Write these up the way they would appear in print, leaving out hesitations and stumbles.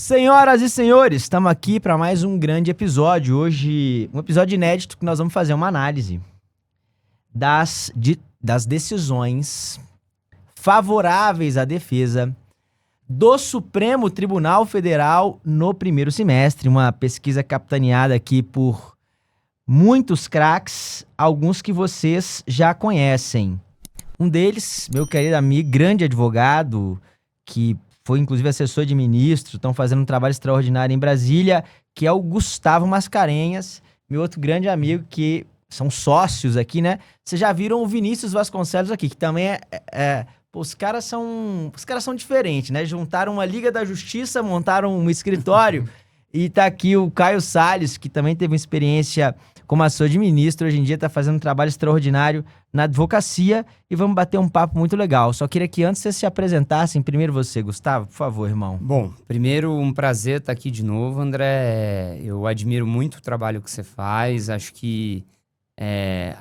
Senhoras e senhores, estamos aqui para mais um grande episódio. Hoje, um episódio inédito que nós vamos fazer uma análise das decisões favoráveis à defesa do Supremo Tribunal Federal no primeiro semestre. Uma pesquisa capitaneada aqui por muitos craques, alguns que vocês já conhecem. Um deles, meu querido amigo, grande advogado, que foi inclusive assessor de ministro, estão fazendo um trabalho extraordinário em Brasília, que é o Gustavo Mascarenhas, meu outro grande amigo, que são sócios aqui, né? Vocês já viram o Vinícius Vasconcelos aqui, que também pô, os caras são diferentes, né? Juntaram uma Liga da Justiça, montaram um escritório e tá aqui o Caio Salles, que também teve uma experiência como assessor de ministro, hoje em dia tá fazendo um trabalho extraordinário na advocacia e vamos bater um papo muito legal. Só queria que antes vocês se apresentassem, primeiro você, Gustavo, por favor, irmão. Bom, primeiro um prazer estar aqui de novo, André. Eu admiro muito o trabalho que você faz, acho que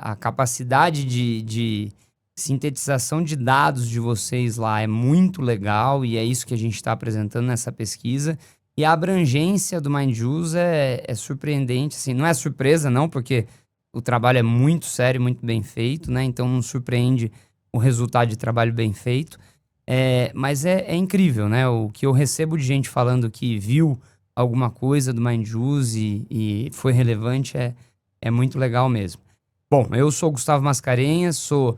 a capacidade de sintetização de dados de vocês lá é muito legal e é isso que a gente está apresentando nessa pesquisa. E a abrangência do Mindjus é surpreendente, assim, não é surpresa não, porque o trabalho é muito sério, muito bem feito, né? Então não surpreende o resultado de trabalho bem feito. Mas é incrível, né? O que eu recebo de gente falando que viu alguma coisa do Mindjus e foi relevante é muito legal mesmo. Bom, eu sou Gustavo Mascarenhas, sou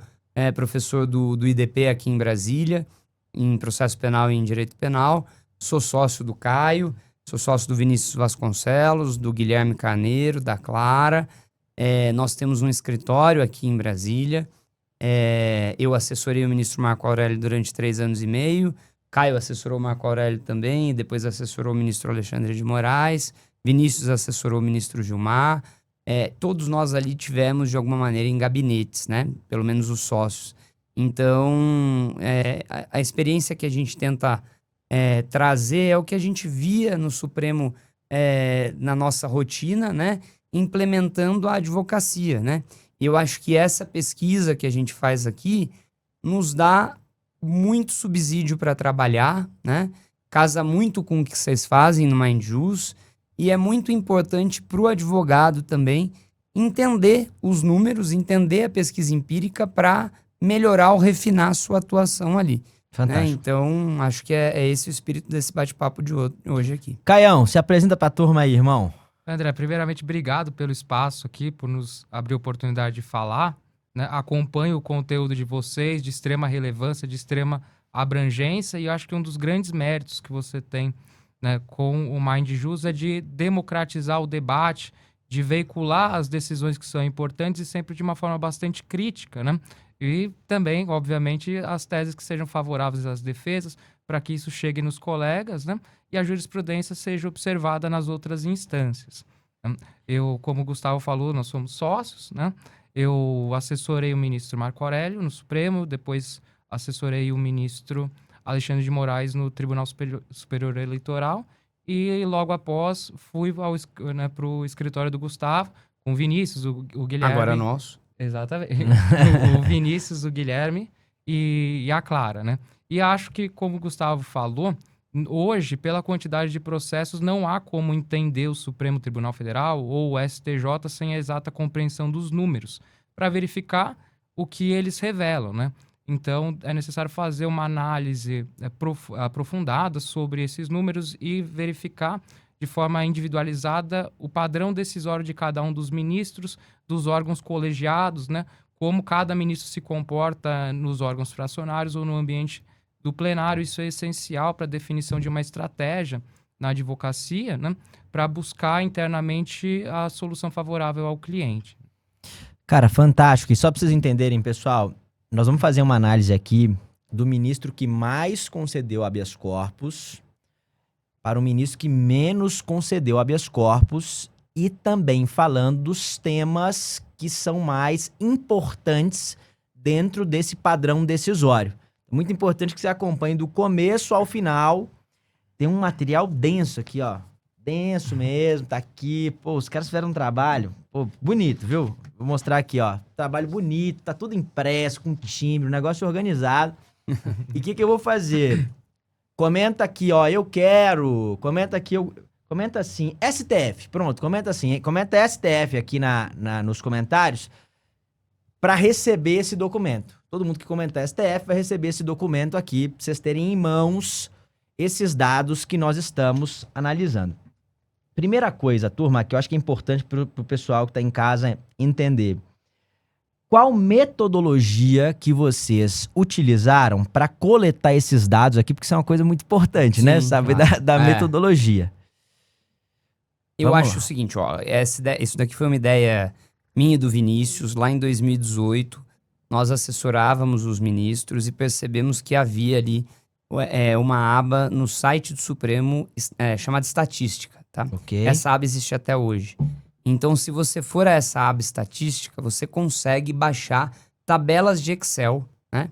professor do IDP aqui em Brasília, em processo penal e em direito penal. Sou sócio do Caio, sou sócio do Vinícius Vasconcelos, do Guilherme Carneiro, da Clara. Nós temos um escritório aqui em Brasília. Eu assessorei o ministro Marco Aurélio durante 3 anos e meio. Caio assessorou o Marco Aurélio também, depois assessorou o ministro Alexandre de Moraes. Vinícius assessorou o ministro Gilmar. Todos nós ali tivemos, de alguma maneira, em gabinetes, né? Pelo menos os sócios. Então, a experiência que a gente tenta trazer é o que a gente via no Supremo na nossa rotina, né? Implementando a advocacia, né? Eu acho que essa pesquisa que a gente faz aqui nos dá muito subsídio para trabalhar, né? Casa muito com o que vocês fazem no Mindjus e é muito importante para o advogado também entender os números, entender a pesquisa empírica para melhorar ou refinar a sua atuação ali. Fantástico. Então, acho que é esse o espírito desse bate-papo de hoje aqui. Caião, se apresenta pra turma aí, irmão. André, primeiramente, obrigado pelo espaço aqui, por nos abrir a oportunidade de falar, né? Acompanho o conteúdo de vocês, de extrema relevância, de extrema abrangência, e eu acho que um dos grandes méritos que você tem, né, com o Mindjus é de democratizar o debate, de veicular as decisões que são importantes e sempre de uma forma bastante crítica, né? E também, obviamente, as teses que sejam favoráveis às defesas, para que isso chegue nos colegas, né? E a jurisprudência seja observada nas outras instâncias. Eu, como o Gustavo falou, nós somos sócios, né? Eu assessorei o ministro Marco Aurélio no Supremo, depois assessorei o ministro Alexandre de Moraes no Tribunal Superior Eleitoral e logo após fui para o escritório do Gustavo, com o Vinícius, o Guilherme... Agora nosso. Exatamente. O Vinícius, o Guilherme e a Clara, né? E acho que, como o Gustavo falou, hoje, pela quantidade de processos, não há como entender o Supremo Tribunal Federal ou o STJ sem a exata compreensão dos números, para verificar o que eles revelam, né? Então, é necessário fazer uma análise aprofundada sobre esses números e verificar de forma individualizada o padrão decisório de cada um dos ministros, dos órgãos colegiados, né? Como cada ministro se comporta nos órgãos fracionários ou no ambiente do plenário. Isso é essencial para a definição de uma estratégia na advocacia, né? Para buscar internamente a solução favorável ao cliente. Cara, fantástico. E só para vocês entenderem, pessoal, nós vamos fazer uma análise aqui do ministro que mais concedeu habeas corpus para o ministro que menos concedeu habeas corpus e também falando dos temas que são mais importantes dentro desse padrão decisório. Muito importante que você acompanhe do começo ao final. Tem um material denso aqui, ó. Denso mesmo, tá aqui. Pô, os caras fizeram um trabalho, pô, bonito, viu? Vou mostrar aqui, ó. Trabalho bonito, tá tudo impresso, com timbre, um negócio organizado. E o que eu vou fazer? Comenta aqui, ó, eu quero. Comenta aqui, comenta assim, STF. Pronto, comenta assim. Comenta STF aqui nos comentários para receber esse documento. Todo mundo que comentar STF vai receber esse documento aqui, pra vocês terem em mãos esses dados que nós estamos analisando. Primeira coisa, turma, que eu acho que é importante pro pessoal que tá em casa entender. Qual metodologia que vocês utilizaram para coletar esses dados aqui? Porque isso é uma coisa muito importante, Sim, né? Saber claro. da metodologia. Eu Vamos acho lá. o seguinte, ó, isso daqui foi uma ideia minha e do Vinícius. Lá em 2018, nós assessorávamos os ministros e percebemos que havia ali uma aba no site do Supremo chamada Estatística, tá? Ok. Essa aba existe até hoje. Então, se você for a essa aba Estatística, você consegue baixar tabelas de Excel, né?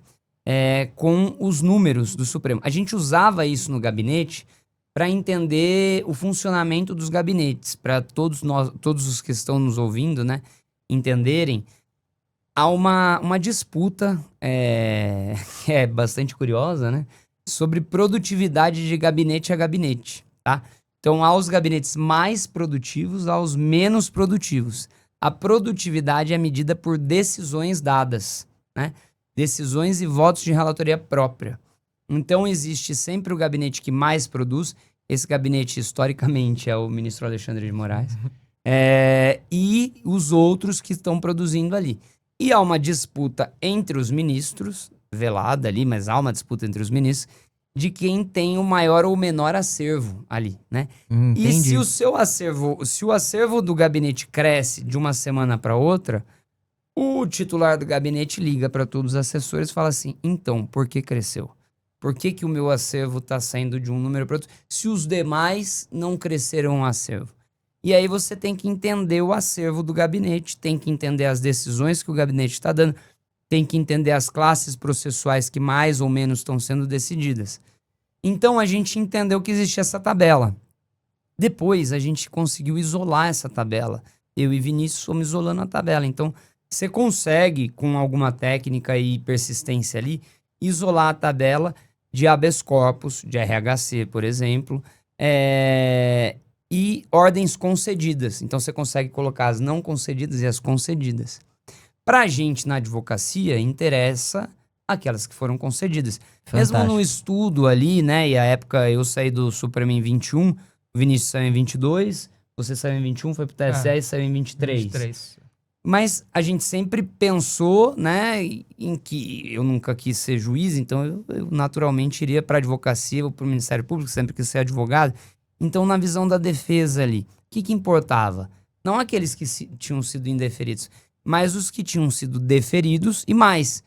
Com os números do Supremo. A gente usava isso no gabinete para entender o funcionamento dos gabinetes, para todos os que estão nos ouvindo, né, entenderem. Há uma disputa que é bastante curiosa, né, sobre produtividade de gabinete a gabinete, tá? Então, há os gabinetes mais produtivos, há os menos produtivos. A produtividade é medida por decisões dadas, né? Decisões e votos de relatoria própria. Então, existe sempre o gabinete que mais produz. Esse gabinete, historicamente, é o ministro Alexandre de Moraes. E os outros que estão produzindo ali. E há uma disputa entre os ministros, velada ali, mas há uma disputa entre os ministros, de quem tem o maior ou menor acervo ali, né? E se o acervo do gabinete cresce de uma semana para outra, o titular do gabinete liga para todos os assessores e fala assim, então, por que cresceu? Por que o meu acervo está saindo de um número para outro, se os demais não cresceram o acervo? E aí você tem que entender o acervo do gabinete, tem que entender as decisões que o gabinete está dando, tem que entender as classes processuais que mais ou menos estão sendo decididas. Então a gente entendeu que existia essa tabela. Depois a gente conseguiu isolar essa tabela. Eu e Vinícius fomos isolando a tabela. Então você consegue, com alguma técnica e persistência ali, isolar a tabela de habeas corpus, de RHC, por exemplo, e ordens concedidas. Então você consegue colocar as não concedidas e as concedidas. Para a gente, na advocacia, interessa aquelas que foram concedidas. Fantástico. Mesmo no estudo ali, né? E a época eu saí do Supremo em 21, o Vinícius saiu em 22, você saiu em 21, foi pro TSE e saiu em 23. Mas a gente sempre pensou, né, em que eu nunca quis ser juiz, então eu naturalmente iria para a advocacia ou para o Ministério Público, sempre quis ser advogado. Então, na visão da defesa ali, o que importava? Não aqueles que tinham sido indeferidos, mas os que tinham sido deferidos e mais.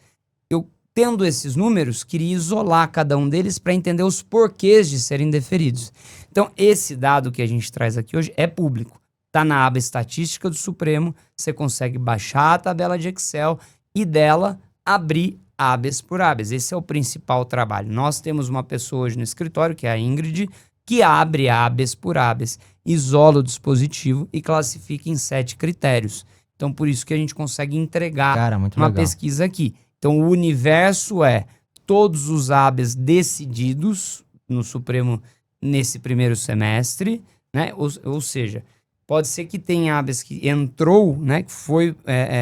Eu, tendo esses números, queria isolar cada um deles para entender os porquês de serem deferidos. Então, esse dado que a gente traz aqui hoje é público. Está na aba Estatística do Supremo, você consegue baixar a tabela de Excel e dela abrir habeas por habeas. Esse é o principal trabalho. Nós temos uma pessoa hoje no escritório, que é a Ingrid, que abre habeas por habeas, isola o dispositivo e classifica em 7 critérios. Então, por isso que a gente consegue entregar uma pesquisa aqui. Então, o universo é todos os habeas decididos no Supremo nesse primeiro semestre, né? Ou seja, pode ser que tenha habeas que entrou, né, que foi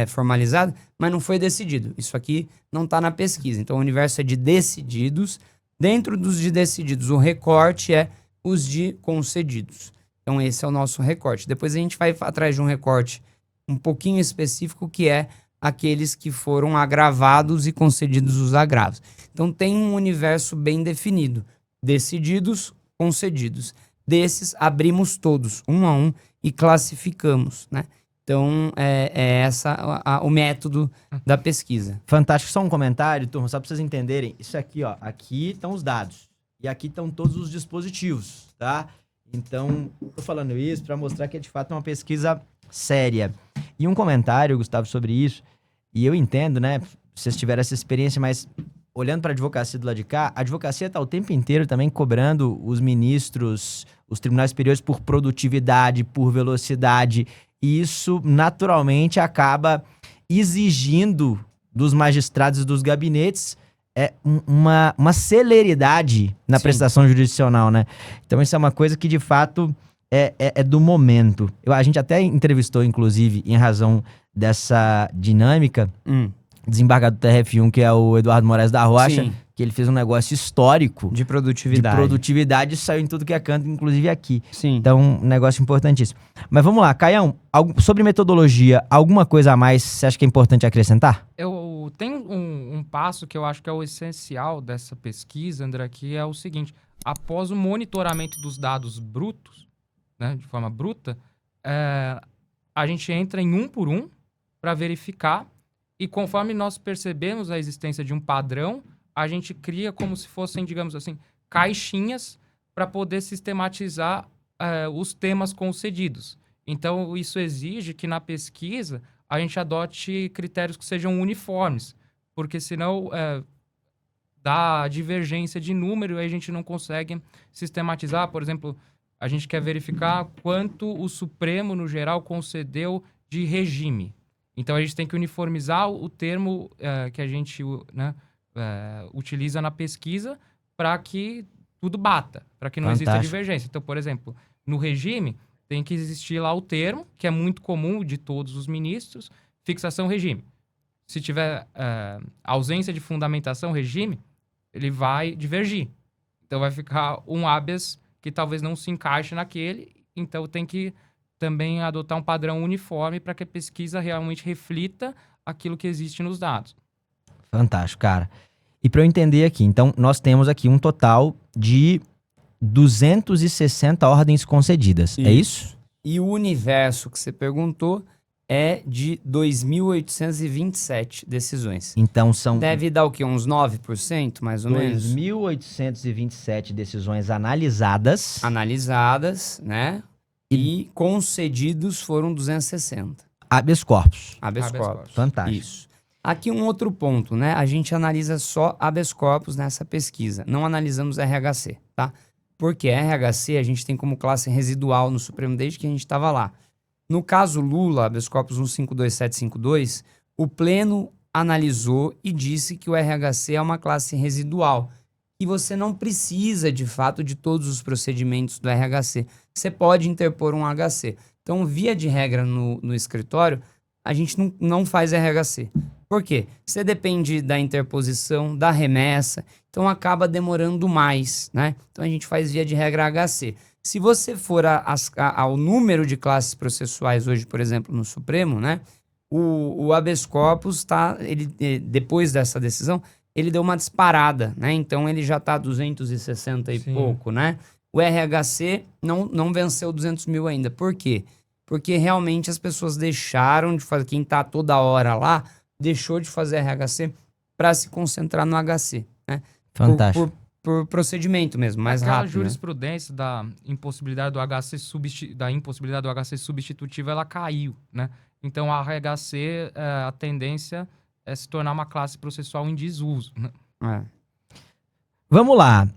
formalizado, mas não foi decidido. Isso aqui não está na pesquisa. Então, o universo é de decididos. Dentro dos de decididos, o recorte é os de concedidos. Então, esse é o nosso recorte. Depois a gente vai atrás de um recorte um pouquinho específico, que é aqueles que foram agravados e concedidos os agravos. Então, tem um universo bem definido. Decididos, concedidos. Desses, abrimos todos, um a um, e classificamos, né? Então, o método da pesquisa. Fantástico. Só um comentário, turma, só para vocês entenderem. Isso aqui, ó, aqui estão os dados. E aqui estão todos os dispositivos, tá? Então, tô falando isso para mostrar que é de fato uma pesquisa séria. E um comentário, Gustavo, sobre isso, e eu entendo, né? Vocês tiveram essa experiência, mas olhando para a advocacia do lado de cá, a advocacia está o tempo inteiro também cobrando os ministros, os tribunais superiores por produtividade, por velocidade, e isso naturalmente acaba exigindo dos magistrados e dos gabinetes uma celeridade na Sim. prestação jurisdicional, né? Então isso é uma coisa que, de fato, é do momento. A gente até entrevistou, inclusive, em razão dessa dinâmica, desembargador do TRF1, que é o Eduardo Moraes da Rocha, Sim, que ele fez um negócio histórico de produtividade. de produtividade, saiu em tudo que é canto, inclusive aqui. Sim. Então, um negócio importantíssimo. Mas vamos lá, Caião, sobre metodologia, alguma coisa a mais você acha que é importante acrescentar? Eu tenho um passo que eu acho que é o essencial dessa pesquisa, André, que é o seguinte: após o monitoramento dos dados brutos, né, de forma bruta, a gente entra em um por um para verificar, e conforme nós percebemos a existência de um padrão, a gente cria como se fossem, digamos assim, caixinhas para poder sistematizar os temas concedidos. Então, isso exige que na pesquisa a gente adote critérios que sejam uniformes, porque senão dá divergência de número e a gente não consegue sistematizar. Por exemplo, a gente quer verificar quanto o Supremo, no geral, concedeu de regime. Então, a gente tem que uniformizar o termo que a gente utiliza na pesquisa para que tudo bata, para que não exista Fantástico. divergência. Então, por exemplo, no regime, tem que existir lá o termo, que é muito comum de todos os ministros, fixação regime. Se tiver ausência de fundamentação regime, ele vai divergir. Então, vai ficar um habeas que talvez não se encaixe naquele, então tem que também adotar um padrão uniforme para que a pesquisa realmente reflita aquilo que existe nos dados. Fantástico, cara. E para eu entender aqui, então, nós temos aqui um total de 260 ordens concedidas, é isso? E o universo que você perguntou é de 2.827 decisões. Então, são Deve dar o quê? Uns 9%, mais ou menos? 2.827 decisões analisadas. Analisadas, né? E concedidos foram 260. Habeas corpus. Habeas Habeas corpus. corpus. Fantástico. Isso. Aqui um outro ponto, né? A gente analisa só habeas corpus nessa pesquisa. Não analisamos RHC, tá? Porque RHC a gente tem como classe residual no Supremo desde que a gente estava lá. No caso Lula, habeas corpus 152752, o Pleno analisou e disse que o RHC é uma classe residual. E você não precisa, de fato, de todos os procedimentos do RHC. Você pode interpor um HC. Então, via de regra no escritório, a gente não faz RHC. Por quê? Você depende da interposição, da remessa, então acaba demorando mais, né? Então, a gente faz via de regra HC. Se você for ao número de classes processuais hoje, por exemplo, no Supremo, né? O habeas corpus, depois dessa decisão, ele deu uma disparada, né? Então, ele já está 260 e Sim. pouco, né? O RHC não venceu 200 mil ainda. Por quê? Porque realmente as pessoas deixaram de fazer, quem está toda hora lá, deixou de fazer RHC para se concentrar no HC, né? Fantástico. Por procedimento mesmo, mais Aquela rápido. jurisprudência da impossibilidade do HC substitutiva, ela caiu, né? Então, a RHC, a tendência é se tornar uma classe processual em desuso, né? Né? Vamos lá.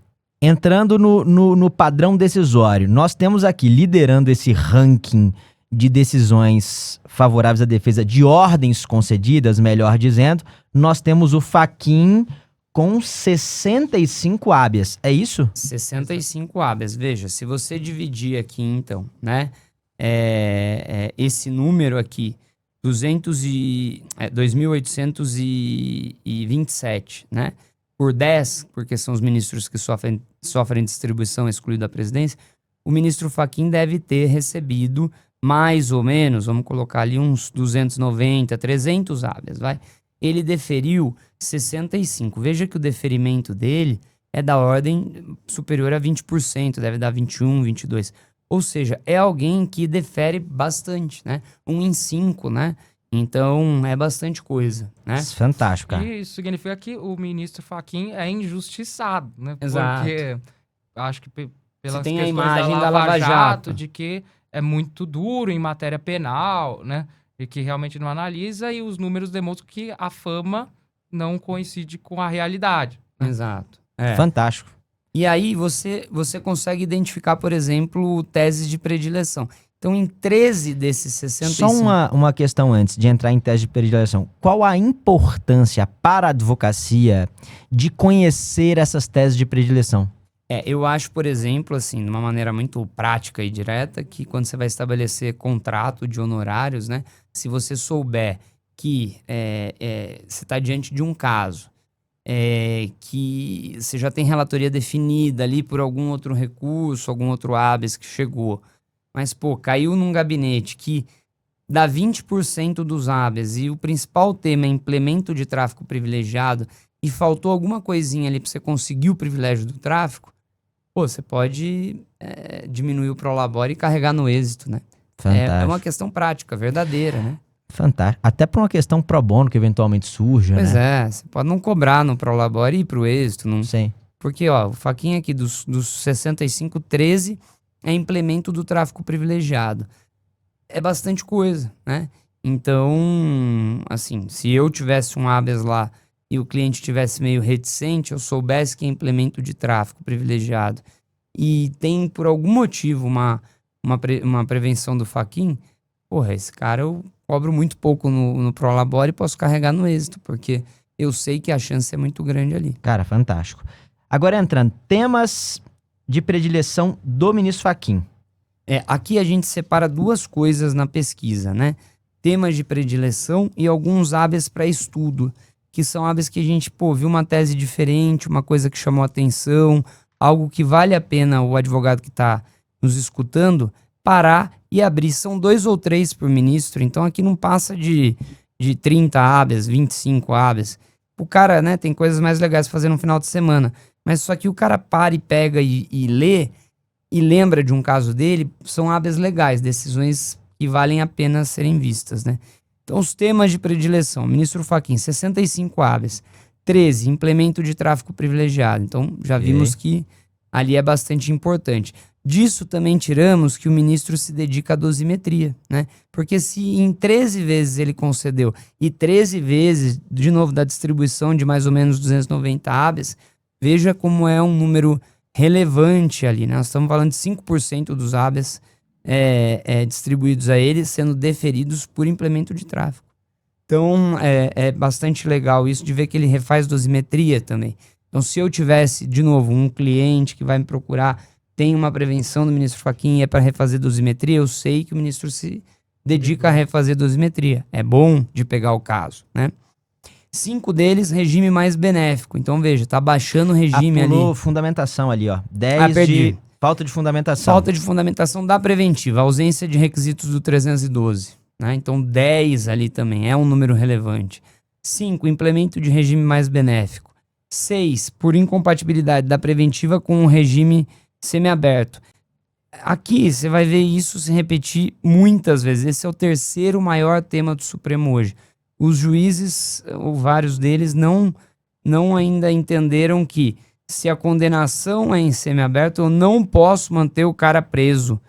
Entrando no padrão decisório, nós temos aqui, liderando esse ranking de decisões favoráveis à defesa de ordens concedidas, melhor dizendo, nós temos o Fachin com 65 habeas, é isso? 65 habeas. Veja, se você dividir aqui, então, né? Esse número aqui, 2.827, né? Por 10, porque são os ministros que sofrem distribuição excluída da presidência, o ministro Fachin deve ter recebido mais ou menos, vamos colocar ali uns 290, 300 habeas, vai? Ele deferiu 65. Veja que o deferimento dele é da ordem superior a 20%, deve dar 21, 22. Ou seja, é alguém que defere bastante, né? 1 em 5, né? Então, é bastante coisa, né? Fantástico, cara. E isso significa que o ministro Fachin é injustiçado, né? Exato. Porque acho que pelas tem a questões imagem da Lava Jato, Jato. de que é muito duro em matéria penal, né? E que realmente não analisa, e os números demonstram que a fama não coincide com a realidade. Exato. Fantástico. E aí você consegue identificar, por exemplo, teses de predileção. Então, em 13 desses Só 65... uma questão antes de entrar em tese de predileção. Qual a importância para a advocacia de conhecer essas teses de predileção? Eu acho, por exemplo, assim, de uma maneira muito prática e direta, que quando você vai estabelecer contrato de honorários, né? Se você souber que você está diante de um caso, que você já tem relatoria definida ali por algum outro recurso, algum outro habeas que chegou, mas, pô, caiu num gabinete que dá 20% dos habeas e o principal tema é implemento de tráfico privilegiado e faltou alguma coisinha ali para você conseguir o privilégio do tráfico, pô, você pode diminuir o prolabore e carregar no êxito, né? É uma questão prática, verdadeira, né? Fantástico. Até por uma questão pro bono que eventualmente surja, Pois né? você pode não cobrar no prolabore e ir pro êxito. Não... Sim. Porque, ó, o faquinha aqui dos 65, 13 é implemento do tráfico privilegiado. É bastante coisa, né? Então, assim, se eu tivesse um habeas lá e o cliente tivesse meio reticente, eu soubesse que é implemento de tráfico privilegiado e tem, por algum motivo, uma prevenção do faquin, porra, esse cara eu cobro muito pouco no prolabore e posso carregar no êxito, porque eu sei que a chance é muito grande ali. Cara, fantástico. Agora entrando, temas de predileção do ministro Fachin. Aqui a gente separa duas coisas na pesquisa, né? Temas de predileção e alguns habeas para estudo, que são habeas que a gente, viu uma tese diferente, uma coisa que chamou atenção, algo que vale a pena o advogado que está nos escutando parar e abrir. São 2 ou 3 por ministro, então aqui não passa de 30 habeas, 25 habeas. O cara, né, tem coisas mais legais pra fazer no final de semana, mas só que o cara para e pega e lê e lembra de um caso dele, são habeas legais, decisões que valem a pena serem vistas, né? Então, os temas de predileção, ministro Fachin, 65 habeas, 13, implemento de tráfico privilegiado. Então, já vimos que ali é bastante importante. Disso também tiramos que o ministro se dedica à dosimetria, né? Porque se em 13 vezes ele concedeu e 13 vezes, de novo, da distribuição de mais ou menos 290 habeas, veja como é um número relevante ali, né? Nós estamos falando de 5% dos habeas distribuídos a ele sendo deferidos por implemento de tráfico. Então, é bastante legal isso de ver que ele refaz dosimetria também. Então, se eu tivesse, de novo, um cliente que vai me procurar, tem uma prevenção do ministro Fachin e é para refazer dosimetria, eu sei que o ministro se dedica a refazer dosimetria. É bom de pegar o caso, né? 5 deles, regime mais benéfico. Então, veja, tá baixando o regime ali. Fundamentação ali, ó. 10 de falta de fundamentação. Falta de fundamentação da preventiva, ausência de requisitos do 312. Né? Então, 10 ali também é um número relevante. 5, implemento de regime mais benéfico. 6, por incompatibilidade da preventiva com o regime semiaberto. Aqui você vai ver isso se repetir muitas vezes. Esse é o terceiro maior tema do Supremo hoje. Os juízes, ou vários deles, não ainda entenderam que se a condenação é em semiaberto, eu não posso manter o cara preso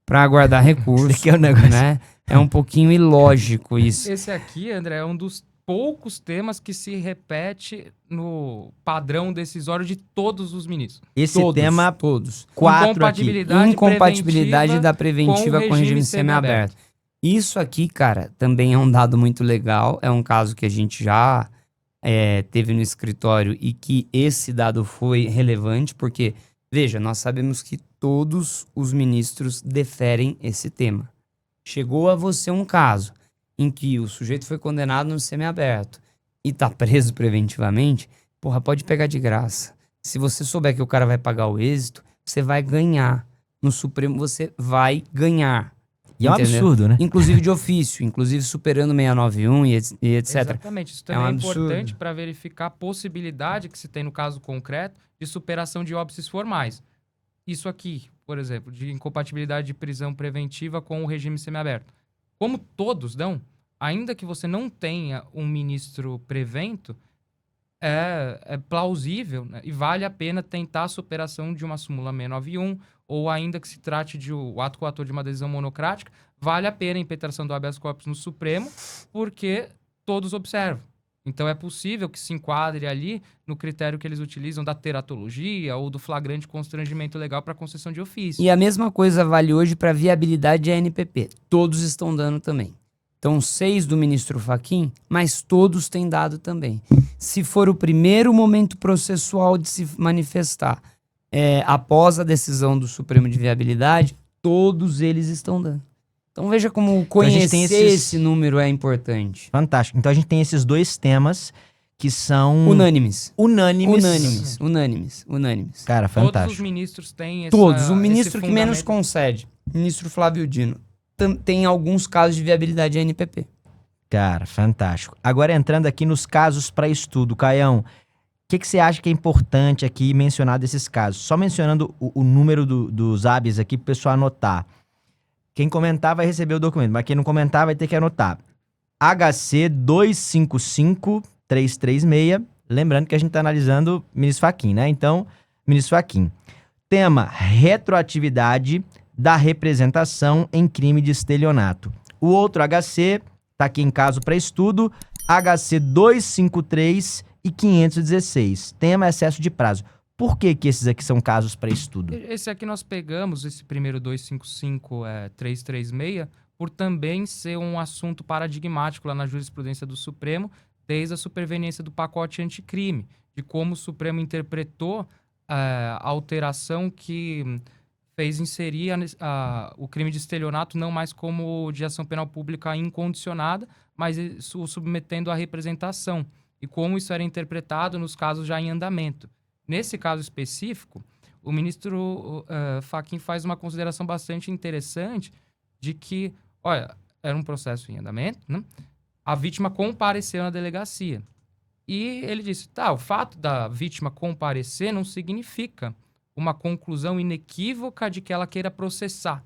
para aguardar recurso. Esse aqui é o negócio. Né? É um pouquinho ilógico isso. Esse aqui, André, é um dos poucos temas que se repete no padrão decisório de todos os ministros. Esse tema, todos. 4 aqui. Incompatibilidade da preventiva com o regime semiaberto. Isso aqui, cara, também é um dado muito legal. É um caso que a gente já teve no escritório e que esse dado foi relevante, porque, veja, nós sabemos que todos os ministros deferem esse tema. Chegou a você um caso em que o sujeito foi condenado no semiaberto e tá preso preventivamente, porra, pode pegar de graça. Se você souber que o cara vai pagar o êxito, você vai ganhar. No Supremo você vai ganhar. E é um absurdo, né? Inclusive de ofício, inclusive superando 691 e etc. Exatamente, isso também é absurdo. importante para verificar a possibilidade que se tem no caso concreto de superação de óbices formais. Isso aqui, por exemplo, de incompatibilidade de prisão preventiva com o regime semiaberto. Como todos dão, ainda que você não tenha um ministro prevento, é plausível, né? E vale a pena tentar a superação de uma súmula 691, ou ainda que se trate de o ato coator de uma decisão monocrática, vale a pena a impetração do habeas corpus no Supremo, porque todos observam. Então é possível que se enquadre ali no critério que eles utilizam da teratologia ou do flagrante constrangimento legal para concessão de ofício. E a mesma coisa vale hoje para viabilidade de ANPP. Todos estão dando também. Então, 6 do ministro Fachin, mas todos têm dado também. Se for o primeiro momento processual de se manifestar após a decisão do Supremo de viabilidade, todos eles estão dando. Então veja como conhecer esse número é importante. Fantástico. Então a gente tem esses 2 temas que são... Unânimes. Unânimes. Cara, fantástico. Todos os ministros têm esse Todos. O ministro esse que menos fundamento. concede, ministro Flávio Dino, tem alguns casos de viabilidade de ANPP. Cara, fantástico. Agora entrando aqui nos casos para estudo, Caião, o que você acha que é importante aqui mencionar desses casos? Só mencionando o número dos habeas aqui para o pessoal anotar. Quem comentar vai receber o documento, mas quem não comentar vai ter que anotar. HC 255336, lembrando que a gente está analisando ministro Fachin, né? Então, ministro Fachin. Tema: retroatividade da representação em crime de estelionato. O outro HC, tá aqui em caso para estudo, HC 253 e 516. Tema: excesso de prazo. Por que esses aqui são casos para estudo? Esse aqui nós pegamos, esse primeiro 255-336, por também ser um assunto paradigmático lá na jurisprudência do Supremo, desde a superveniência do pacote anticrime, de como o Supremo interpretou a alteração que fez inserir o crime de estelionato não mais como de ação penal pública incondicionada, mas o submetendo à representação, e como isso era interpretado nos casos já em andamento. Nesse caso específico, o ministro Fachin faz uma consideração bastante interessante de que, olha, era um processo em andamento, né? A vítima compareceu na delegacia. E ele disse, o fato da vítima comparecer não significa uma conclusão inequívoca de que ela queira processar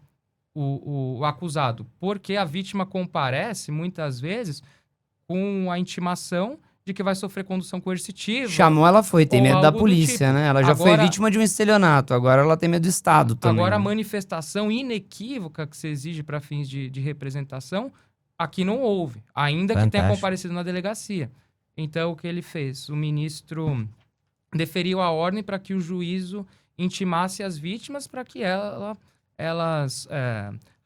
o acusado, porque a vítima comparece, muitas vezes, com a intimação de que vai sofrer condução coercitiva. Chamou, ela foi, tem medo da algo do polícia, tipo. né? Ela já foi vítima de um estelionato, agora ela tem medo do Estado também. Agora, a né? manifestação inequívoca que se exige para fins de representação, aqui não houve, ainda que tenha comparecido na delegacia. Então, o que ele fez? O ministro deferiu a ordem para que o juízo intimasse as vítimas para que elas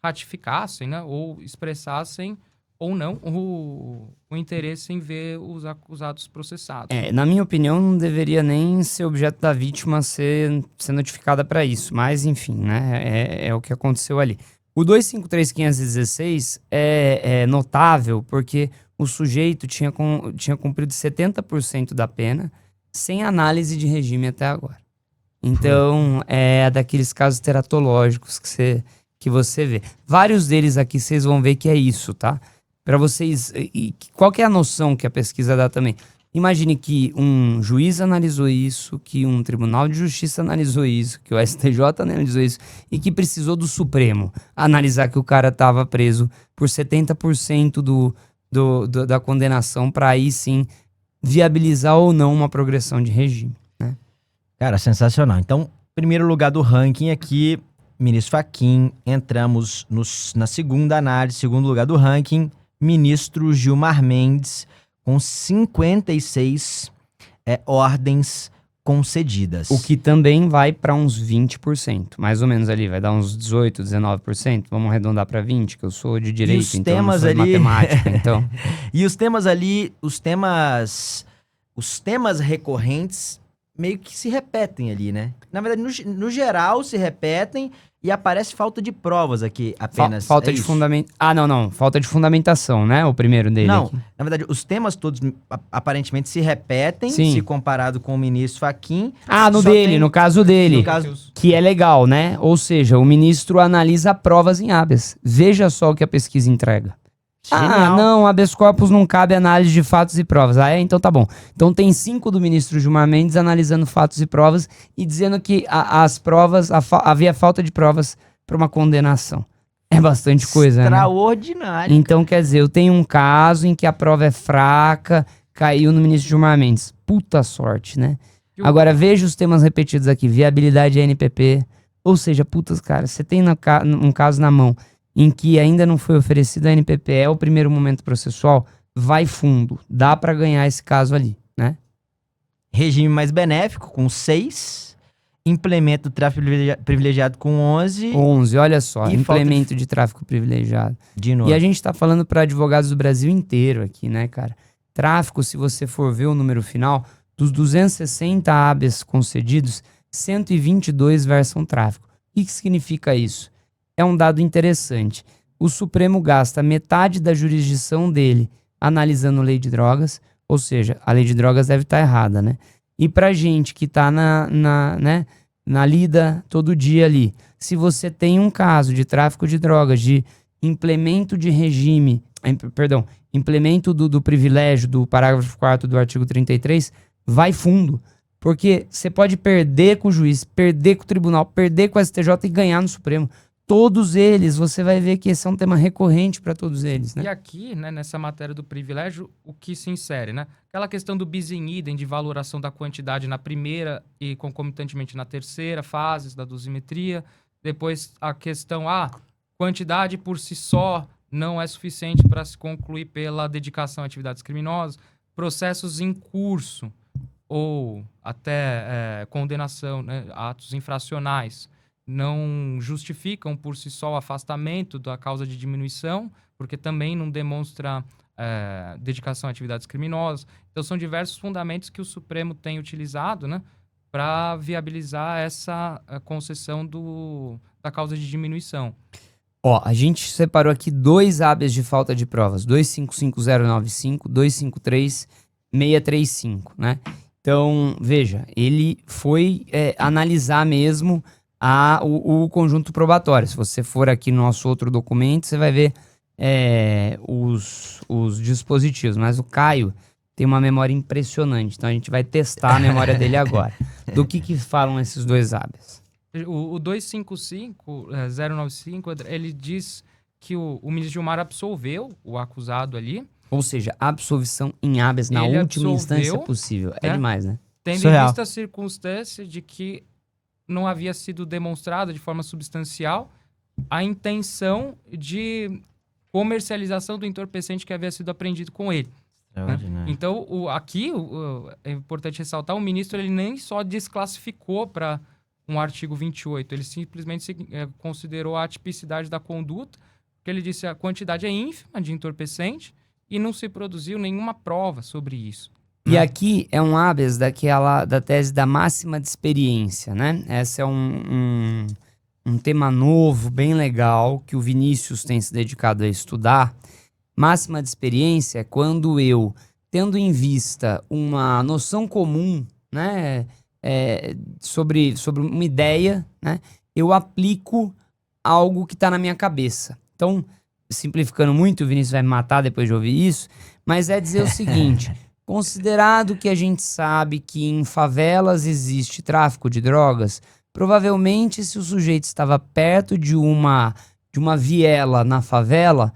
ratificassem, né, ou expressassem ou não o interesse em ver os acusados processados. Na minha opinião, não deveria nem ser objeto da vítima ser notificada para isso, mas enfim, né, é o que aconteceu ali. O 253.516 é notável porque o sujeito tinha cumprido 70% da pena sem análise de regime até agora. Então, é daqueles casos teratológicos que você vê. Vários deles aqui vocês vão ver que é isso, tá? Para vocês... qual que é a noção que a pesquisa dá também? Imagine que um juiz analisou isso, que um tribunal de justiça analisou isso, que o STJ analisou isso, e que precisou do Supremo analisar que o cara estava preso por 70% da condenação para aí sim viabilizar ou não uma progressão de regime. Né? Cara, sensacional. Então, primeiro lugar do ranking aqui, ministro Fachin. Entramos na segunda análise, segundo lugar do ranking, ministro Gilmar Mendes, com 56 ordens concedidas. O que também vai para uns 20%, mais ou menos ali, vai dar uns 18%, 19%, vamos arredondar para 20%, que eu sou de direito, então eu não sou de matemática, então... E os temas ali, os temas recorrentes meio que se repetem ali, né? Na verdade, no geral, se repetem e aparece falta de provas aqui apenas. Falta de fundamentação. Ah, não. Falta de fundamentação, né? O primeiro dele. Não, aqui. Na verdade, os temas todos aparentemente se repetem, Sim. se comparado com o ministro Fachin. No caso dele. No caso... Que é legal, né? Ou seja, o ministro analisa provas em habeas. Veja só o que a pesquisa entrega. Genial. Não, habeas corpus não cabe análise de fatos e provas. Então tá bom. Então tem 5 do ministro Gilmar Mendes analisando fatos e provas e dizendo que as provas, havia falta de provas para uma condenação. É bastante coisa, Extraordinário. né? Então, quer dizer, eu tenho um caso em que a prova é fraca, caiu no ministro Gilmar Mendes. Puta sorte, né? Agora, veja os temas repetidos aqui. Viabilidade NPP. Ou seja, putas, cara, você tem um caso na mão em que ainda não foi oferecido a NPP, é o primeiro momento processual, vai fundo. Dá para ganhar esse caso ali, né? Regime mais benéfico, com 6. Implemento do tráfico privilegiado com 11. 11, olha só, E implemento de tráfico privilegiado. De novo. E a gente tá falando para advogados do Brasil inteiro aqui, né, cara? Tráfico, se você for ver o número final, dos 260 habeas concedidos, 122 versam tráfico. O que significa isso? É um dado interessante. O Supremo gasta metade da jurisdição dele analisando lei de drogas, ou seja, a lei de drogas deve estar errada, né? E pra gente que tá na lida todo dia ali, se você tem um caso de tráfico de drogas, de implemento de regime, implemento do privilégio do parágrafo 4º do artigo 33, vai fundo. Porque você pode perder com o juiz, perder com o tribunal, perder com o STJ e ganhar no Supremo. Todos eles, você vai ver que esse é um tema recorrente para todos eles, né? E aqui, né, nessa matéria do privilégio, o que se insere, né? Aquela questão do bis in idem, de valoração da quantidade na primeira e concomitantemente na terceira fases da dosimetria. Depois a questão, quantidade por si só não é suficiente para se concluir pela dedicação a atividades criminosas. Processos em curso ou até condenação, né, atos infracionais, não justificam por si só o afastamento da causa de diminuição, porque também não demonstra dedicação a atividades criminosas. Então, são diversos fundamentos que o Supremo tem utilizado, né, para viabilizar essa concessão da causa de diminuição. Ó, a gente separou aqui 2 habeas de falta de provas, 255095, 253635, né? Então, veja, ele foi analisar mesmo o conjunto probatório. Se você for aqui no nosso outro documento, você vai ver os dispositivos. Mas o Caio tem uma memória impressionante. Então a gente vai testar a memória dele agora. Do que falam esses 2 habeas? O 255095, ele diz que o ministro Gilmar absolveu o acusado ali. Ou seja, absolvição em habeas na última instância possível. É demais, né? Tendo em vista a circunstância de que não havia sido demonstrada de forma substancial a intenção de comercialização do entorpecente que havia sido apreendido com ele. Né? Então, aqui é importante ressaltar, o ministro ele nem só desclassificou para um artigo 28, ele simplesmente considerou a atipicidade da conduta, porque ele disse que a quantidade é ínfima de entorpecente e não se produziu nenhuma prova sobre isso. E aqui é um habeas da tese da máxima de experiência, né? Esse é um tema novo, bem legal, que o Vinícius tem se dedicado a estudar. Máxima de experiência é quando eu, tendo em vista uma noção comum, né, sobre uma ideia, né, eu aplico algo que está na minha cabeça. Então, simplificando muito, o Vinícius vai me matar depois de ouvir isso, mas é dizer o seguinte... Considerado que a gente sabe que em favelas existe tráfico de drogas, provavelmente se o sujeito estava perto de uma viela na favela,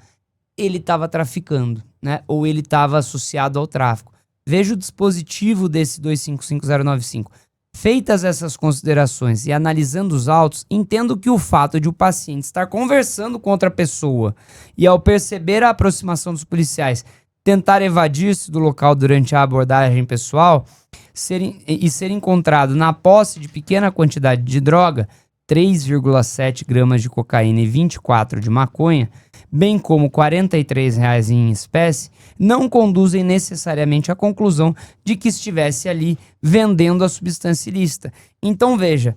ele estava traficando, né? Ou ele estava associado ao tráfico. Veja o dispositivo desse 255095. Feitas essas considerações e analisando os autos, entendo que o fato de o paciente estar conversando com outra pessoa e ao perceber a aproximação dos policiais tentar evadir-se do local durante a abordagem pessoal ser encontrado na posse de pequena quantidade de droga, 3,7 gramas de cocaína e 24 de maconha, bem como R$ 43 em espécie, não conduzem necessariamente à conclusão de que estivesse ali vendendo a substância ilícita. Então veja,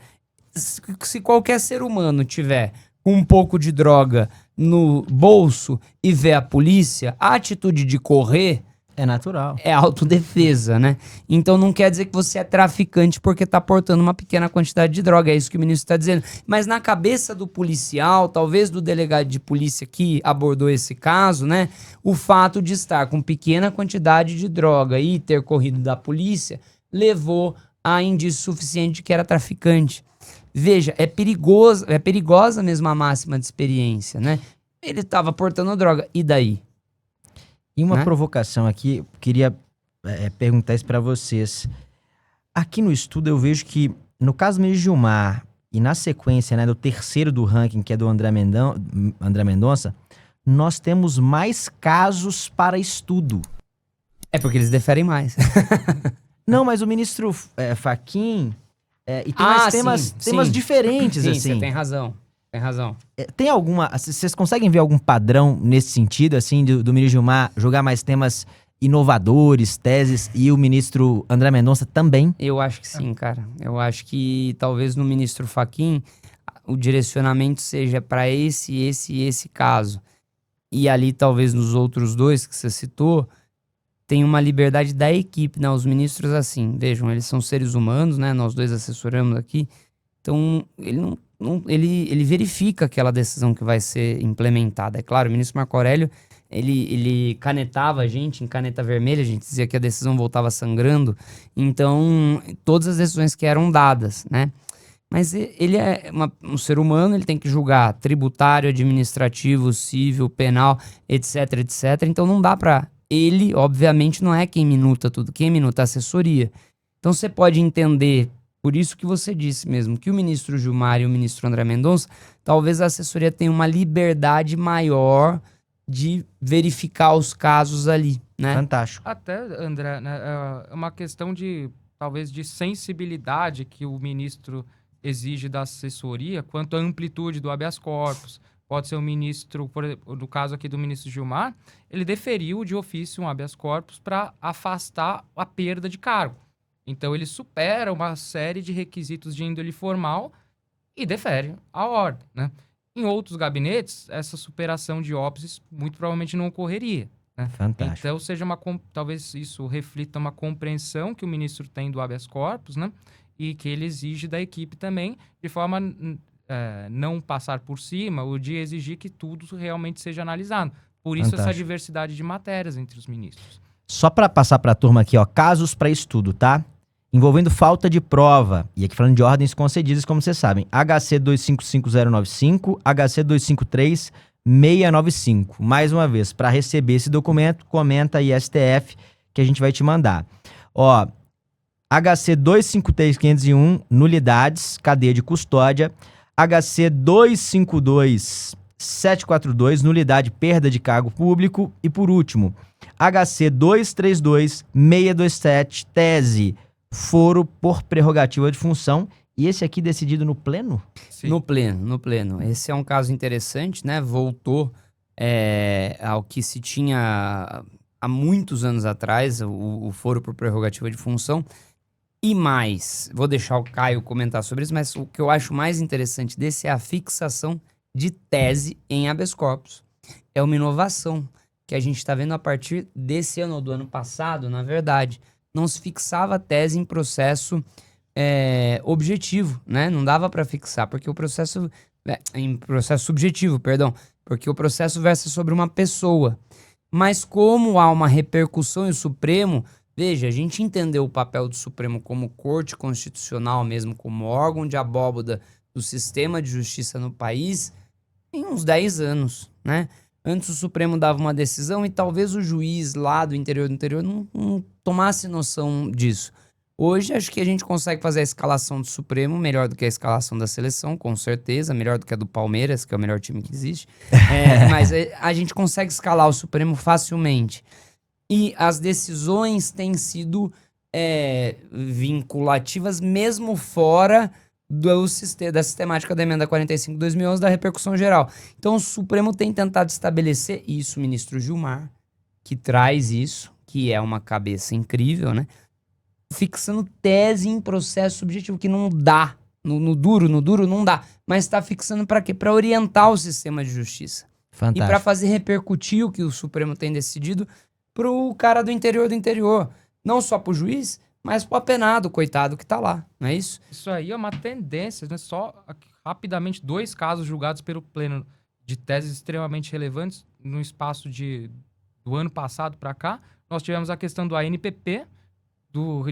se qualquer ser humano tiver um pouco de droga no bolso e vê a polícia, a atitude de correr é natural. É autodefesa, né? Então não quer dizer que você é traficante porque tá portando uma pequena quantidade de droga, é isso que o ministro está dizendo. Mas na cabeça do policial, talvez do delegado de polícia que abordou esse caso, né? O fato de estar com pequena quantidade de droga e ter corrido da polícia levou a indício suficiente de que era traficante. Veja, é perigosa mesmo a máxima de experiência, né? Ele estava portando droga, e daí? E uma provocação aqui, queria perguntar isso para vocês. Aqui no estudo eu vejo que, no caso do Gilmar, e na sequência, né, do terceiro do ranking, que é do André Mendonça, nós temos mais casos para estudo. É porque eles deferem mais. Não, mas o ministro Fachin... e tem mais temas diferentes, Sim, assim. você tem razão. Tem razão. Tem alguma... Vocês conseguem ver algum padrão nesse sentido, assim, do ministro Gilmar jogar mais temas inovadores, teses, e o ministro André Mendonça também? Eu acho que sim, cara. Eu acho que talvez no ministro Fachin o direcionamento seja para esse caso. E ali, talvez nos outros dois que você citou, tem uma liberdade da equipe, né? Os ministros, assim, vejam, eles são seres humanos, né? Nós dois assessoramos aqui. Então, ele verifica aquela decisão que vai ser implementada. É claro, o ministro Marco Aurélio, ele canetava a gente em caneta vermelha, a gente dizia que a decisão voltava sangrando. Então, todas as decisões que eram dadas, né? Mas ele é um ser humano, ele tem que julgar tributário, administrativo, civil, penal, etc, etc. Então, não dá pra... Ele, obviamente, não é quem minuta tudo. Quem minuta é a assessoria. Então, você pode entender, por isso que você disse mesmo, que o ministro Gilmar e o ministro André Mendonça, talvez a assessoria tenha uma liberdade maior de verificar os casos ali, né? Fantástico. Até, André, né, é uma questão de, talvez, de sensibilidade que o ministro exige da assessoria quanto à amplitude do habeas corpus. Pode ser o ministro, no caso aqui do ministro Gilmar, ele deferiu de ofício um habeas corpus para afastar a perda de cargo. Então, ele supera uma série de requisitos de índole formal e defere a ordem, né? Em outros gabinetes, essa superação de óbices muito provavelmente não ocorreria, né? Fantástico. Então, talvez isso reflita uma compreensão que o ministro tem do habeas corpus, né? E que ele exige da equipe também, de forma não passar por cima ou de exigir que tudo realmente seja analisado. Por isso essa diversidade de matérias entre os ministros. Só para passar para a turma aqui, ó, casos para estudo, tá? Envolvendo falta de prova, e aqui falando de ordens concedidas, como vocês sabem, HC 255095, HC 253695. Mais uma vez, para receber esse documento, comenta aí STF que a gente vai te mandar. Ó, HC 253501, nulidades, cadeia de custódia. HC 252742, nulidade, perda de cargo público. E por último, HC 232627, tese, foro por prerrogativa de função. E esse aqui decidido no pleno? Sim. No pleno. Esse é um caso interessante, né? Voltou ao que se tinha há muitos anos atrás, o foro por prerrogativa de função. E mais, vou deixar o Caio comentar sobre isso, mas o que eu acho mais interessante desse é a fixação de tese em habeas corpus. É uma inovação que a gente está vendo a partir desse ano ou do ano passado, na verdade. Não se fixava tese em processo objetivo, né? Não dava para fixar, porque o processo... em processo subjetivo, perdão. Porque o processo versa sobre uma pessoa. Mas como há uma repercussão e o Supremo... Veja, a gente entendeu o papel do Supremo como corte constitucional mesmo, como órgão de abóboda do sistema de justiça no país, em uns 10 anos, né? Antes o Supremo dava uma decisão e talvez o juiz lá do interior não tomasse noção disso. Hoje acho que a gente consegue fazer a escalação do Supremo melhor do que a escalação da seleção, com certeza, melhor do que a do Palmeiras, que é o melhor time que existe. Mas a gente consegue escalar o Supremo facilmente. E as decisões têm sido vinculativas mesmo fora da sistemática da emenda 45 de 2011 da repercussão geral. Então o Supremo tem tentado estabelecer isso, o ministro Gilmar, que traz isso, que é uma cabeça incrível, né? Fixando tese em processo subjetivo, que não dá. No duro não dá. Mas está fixando para quê? Para orientar o sistema de justiça. Fantástico. E para fazer repercutir o que o Supremo tem decidido pro cara do interior. Não só pro juiz, mas pro apenado, coitado, que tá lá. Não é isso? Isso aí é uma tendência, né? Só rapidamente 2 casos julgados pelo pleno de teses extremamente relevantes no espaço do ano passado para cá. Nós tivemos a questão do ANPP,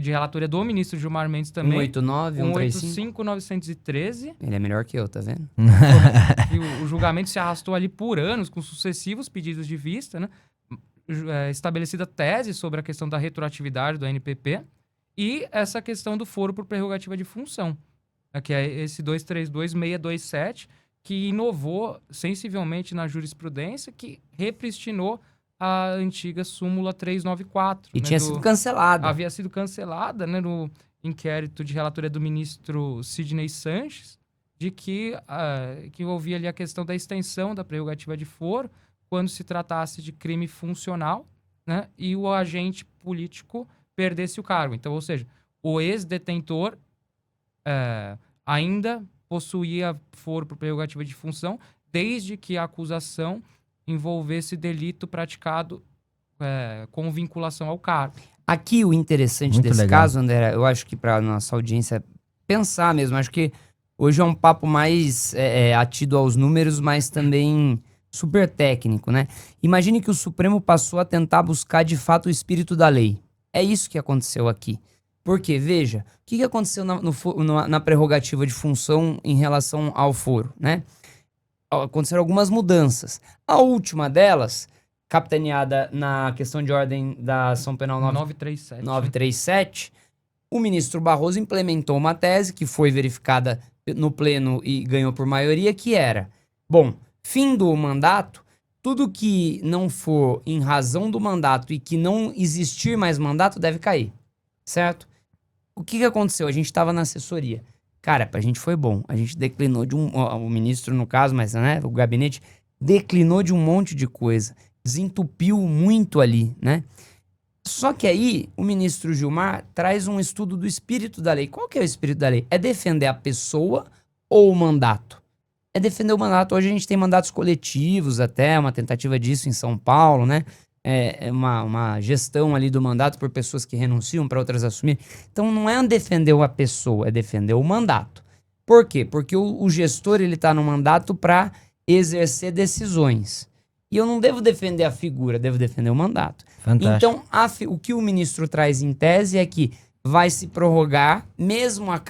de relatoria do ministro Gilmar Mendes também. 189, 135. 185.913. Ele é melhor que eu, tá vendo? E o julgamento se arrastou ali por anos, com sucessivos pedidos de vista, né? Estabelecida tese sobre a questão da retroatividade do ANPP e essa questão do foro por prerrogativa de função, que é esse 232627, que inovou sensivelmente na jurisprudência, que repristinou a antiga súmula 394. E né, tinha sido cancelada. Havia sido cancelada, né, no inquérito de relatoria do ministro Sidney Sanches, de que envolvia ali a questão da extensão da prerrogativa de foro quando se tratasse de crime funcional, né, e o agente político perdesse o cargo. Então, ou seja, o ex-detentor ainda possuía foro por prerrogativa de função, desde que a acusação envolvesse delito praticado com vinculação ao cargo. Aqui o interessante Muito desse legal. caso, André, eu acho que para nossa audiência pensar mesmo, acho que hoje é um papo mais atido aos números, mas também super técnico, né? Imagine que o Supremo passou a tentar buscar de fato o espírito da lei. É isso que aconteceu aqui. Porque, veja, o que aconteceu na prerrogativa de função em relação ao foro, né? Aconteceram algumas mudanças. A última delas, capitaneada na questão de ordem da ação penal 937. 937, o ministro Barroso implementou uma tese que foi verificada no pleno e ganhou por maioria, que era, bom, fim do mandato, tudo que não for em razão do mandato e que não existir mais mandato deve cair, certo? O que aconteceu? A gente estava na assessoria. Cara, pra gente foi bom. A gente declinou de o ministro no caso, mas né, o gabinete declinou de um monte de coisa. Desentupiu muito ali, né? Só que aí, o ministro Gilmar traz um estudo do espírito da lei. Qual que é o espírito da lei? É defender a pessoa ou o mandato? É defender o mandato. Hoje a gente tem mandatos coletivos até, uma tentativa disso em São Paulo, né? É uma gestão ali do mandato por pessoas que renunciam para outras assumir. Então não é defender a pessoa, é defender o mandato. Por quê? Porque o gestor ele tá no mandato para exercer decisões. E eu não devo defender a figura, devo defender o mandato. Fantástico. Então, o que o ministro traz em tese é que vai se prorrogar, mesmo a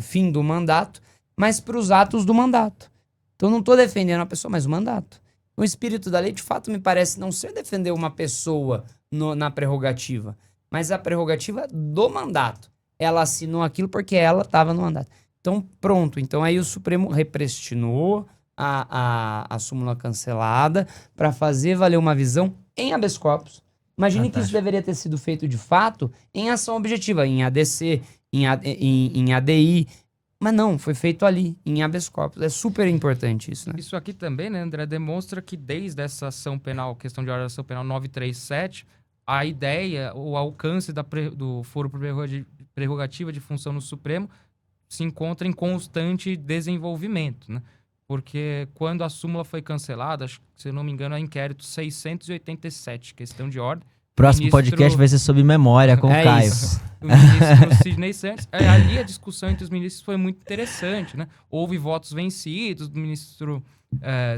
fim do mandato, mas para os atos do mandato. Então, eu não estou defendendo a pessoa, mas o mandato. O espírito da lei, de fato, me parece não ser defender uma pessoa na prerrogativa, mas a prerrogativa do mandato. Ela assinou aquilo porque ela estava no mandato. Então, pronto. Então, aí o Supremo repristinou a súmula cancelada para fazer valer uma visão em habeas corpus. Imagine Fantástico. que isso deveria ter sido feito de fato em ação objetiva, em ADC, em ADI, mas não, foi feito ali, em habeas corpus. É super importante isso, né? Isso aqui também, né, André, demonstra que desde essa ação penal, questão de ordem da ação penal 937, a ideia, o alcance do foro por prerrogativa de função no Supremo se encontra em constante desenvolvimento, né? Porque quando a súmula foi cancelada, acho que, se eu não me engano, é inquérito 687, questão de ordem. Próximo ministro- podcast vai ser sobre memória com o É Caio. isso. O ministro Sidney Sanches. Ali a discussão entre os ministros foi muito interessante, né? Houve votos vencidos do ministro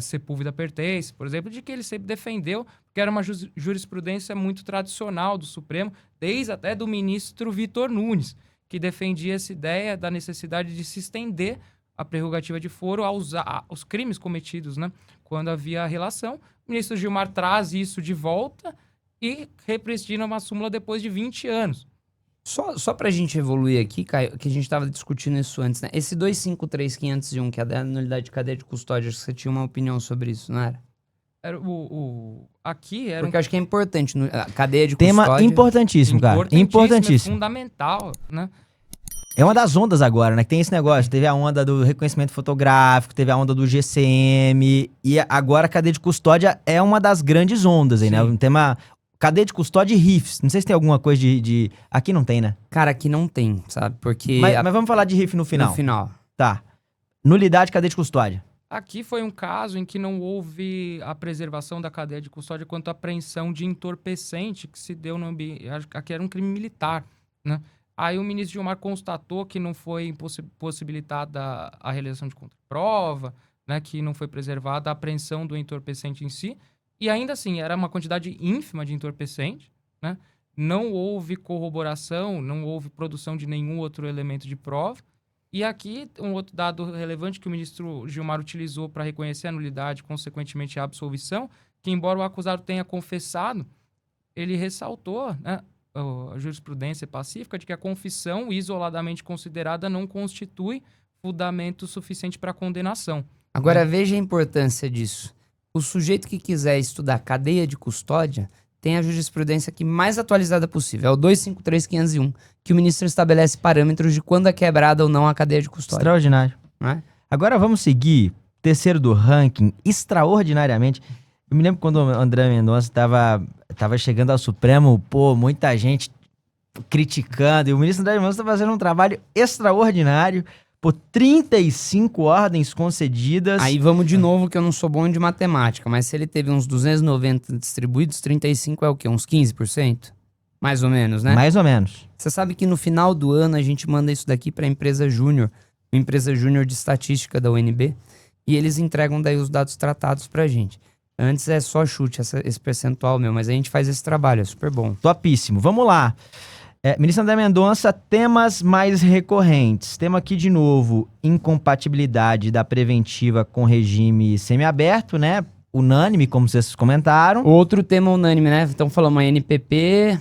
Sepúlveda Pertence, por exemplo, de que ele sempre defendeu, porque era uma jurisprudência muito tradicional do Supremo, desde até do ministro Vitor Nunes, que defendia essa ideia da necessidade de se estender a prerrogativa de foro aos crimes cometidos, né? Quando havia relação. O ministro Gilmar traz isso de volta e repristina uma súmula depois de 20 anos. Só pra gente evoluir aqui, Caio, que a gente tava discutindo isso antes, né? Esse 253.501, que é a nulidade de cadeia de custódia, acho que você tinha uma opinião sobre isso, não era? Era aqui era Porque eu acho que é importante, a cadeia de Tema custódia... importantíssimo, cara. Importantíssimo. É fundamental, né? É uma das ondas agora, né? Que tem esse negócio. Teve a onda do reconhecimento fotográfico, teve a onda do GCM, e agora a cadeia de custódia é uma das grandes ondas aí, né? Sim. Um tema. Cadeia de custódia e RIFs. Não sei se tem alguma coisa de. Aqui não tem, né? Cara, aqui não tem, sabe? Porque... Mas vamos falar de RIF no final. No final. Tá. Nulidade, cadeia de custódia. Aqui foi um caso em que não houve a preservação da cadeia de custódia quanto à apreensão de entorpecente que se deu no ambiente. Aqui era um crime militar, né? Aí o ministro Gilmar constatou que não foi possibilitada a realização de contraprova, né, que não foi preservada a apreensão do entorpecente em si, e ainda assim era uma quantidade ínfima de entorpecente, né? Não houve corroboração, não houve produção de nenhum outro elemento de prova. E aqui um outro dado relevante que o ministro Gilmar utilizou para reconhecer a nulidade, consequentemente a absolvição, que embora o acusado tenha confessado, ele ressaltou, né, a jurisprudência pacífica de que a confissão, isoladamente considerada, não constitui fundamento suficiente para condenação. Agora, veja a importância disso. O sujeito que quiser estudar cadeia de custódia tem a jurisprudência aqui mais atualizada possível. É o 253.501, que o ministro estabelece parâmetros de quando é quebrada ou não a cadeia de custódia. Extraordinário. Não é? Agora vamos seguir, terceiro do ranking, extraordinariamente. Eu me lembro quando o André Mendonça tava chegando ao Supremo, pô, muita gente criticando, e o ministro André Mendonça tá fazendo um trabalho extraordinário, por 35 ordens concedidas. Aí vamos de novo, que eu não sou bom de matemática, mas se ele teve uns 290 distribuídos, 35 é o quê? Uns 15%? Mais ou menos, né? Mais ou menos. Você sabe que no final do ano a gente manda isso daqui para a empresa júnior de estatística da UNB, e eles entregam daí os dados tratados pra gente. Antes é só chute esse percentual meu, mas a gente faz esse trabalho, é super bom. Topíssimo. Vamos lá. Ministro André Mendonça, temas mais recorrentes. Tema aqui de novo, incompatibilidade da preventiva com regime semiaberto, né? Unânime, como vocês comentaram. Outro tema unânime, né? Então falamos NPP,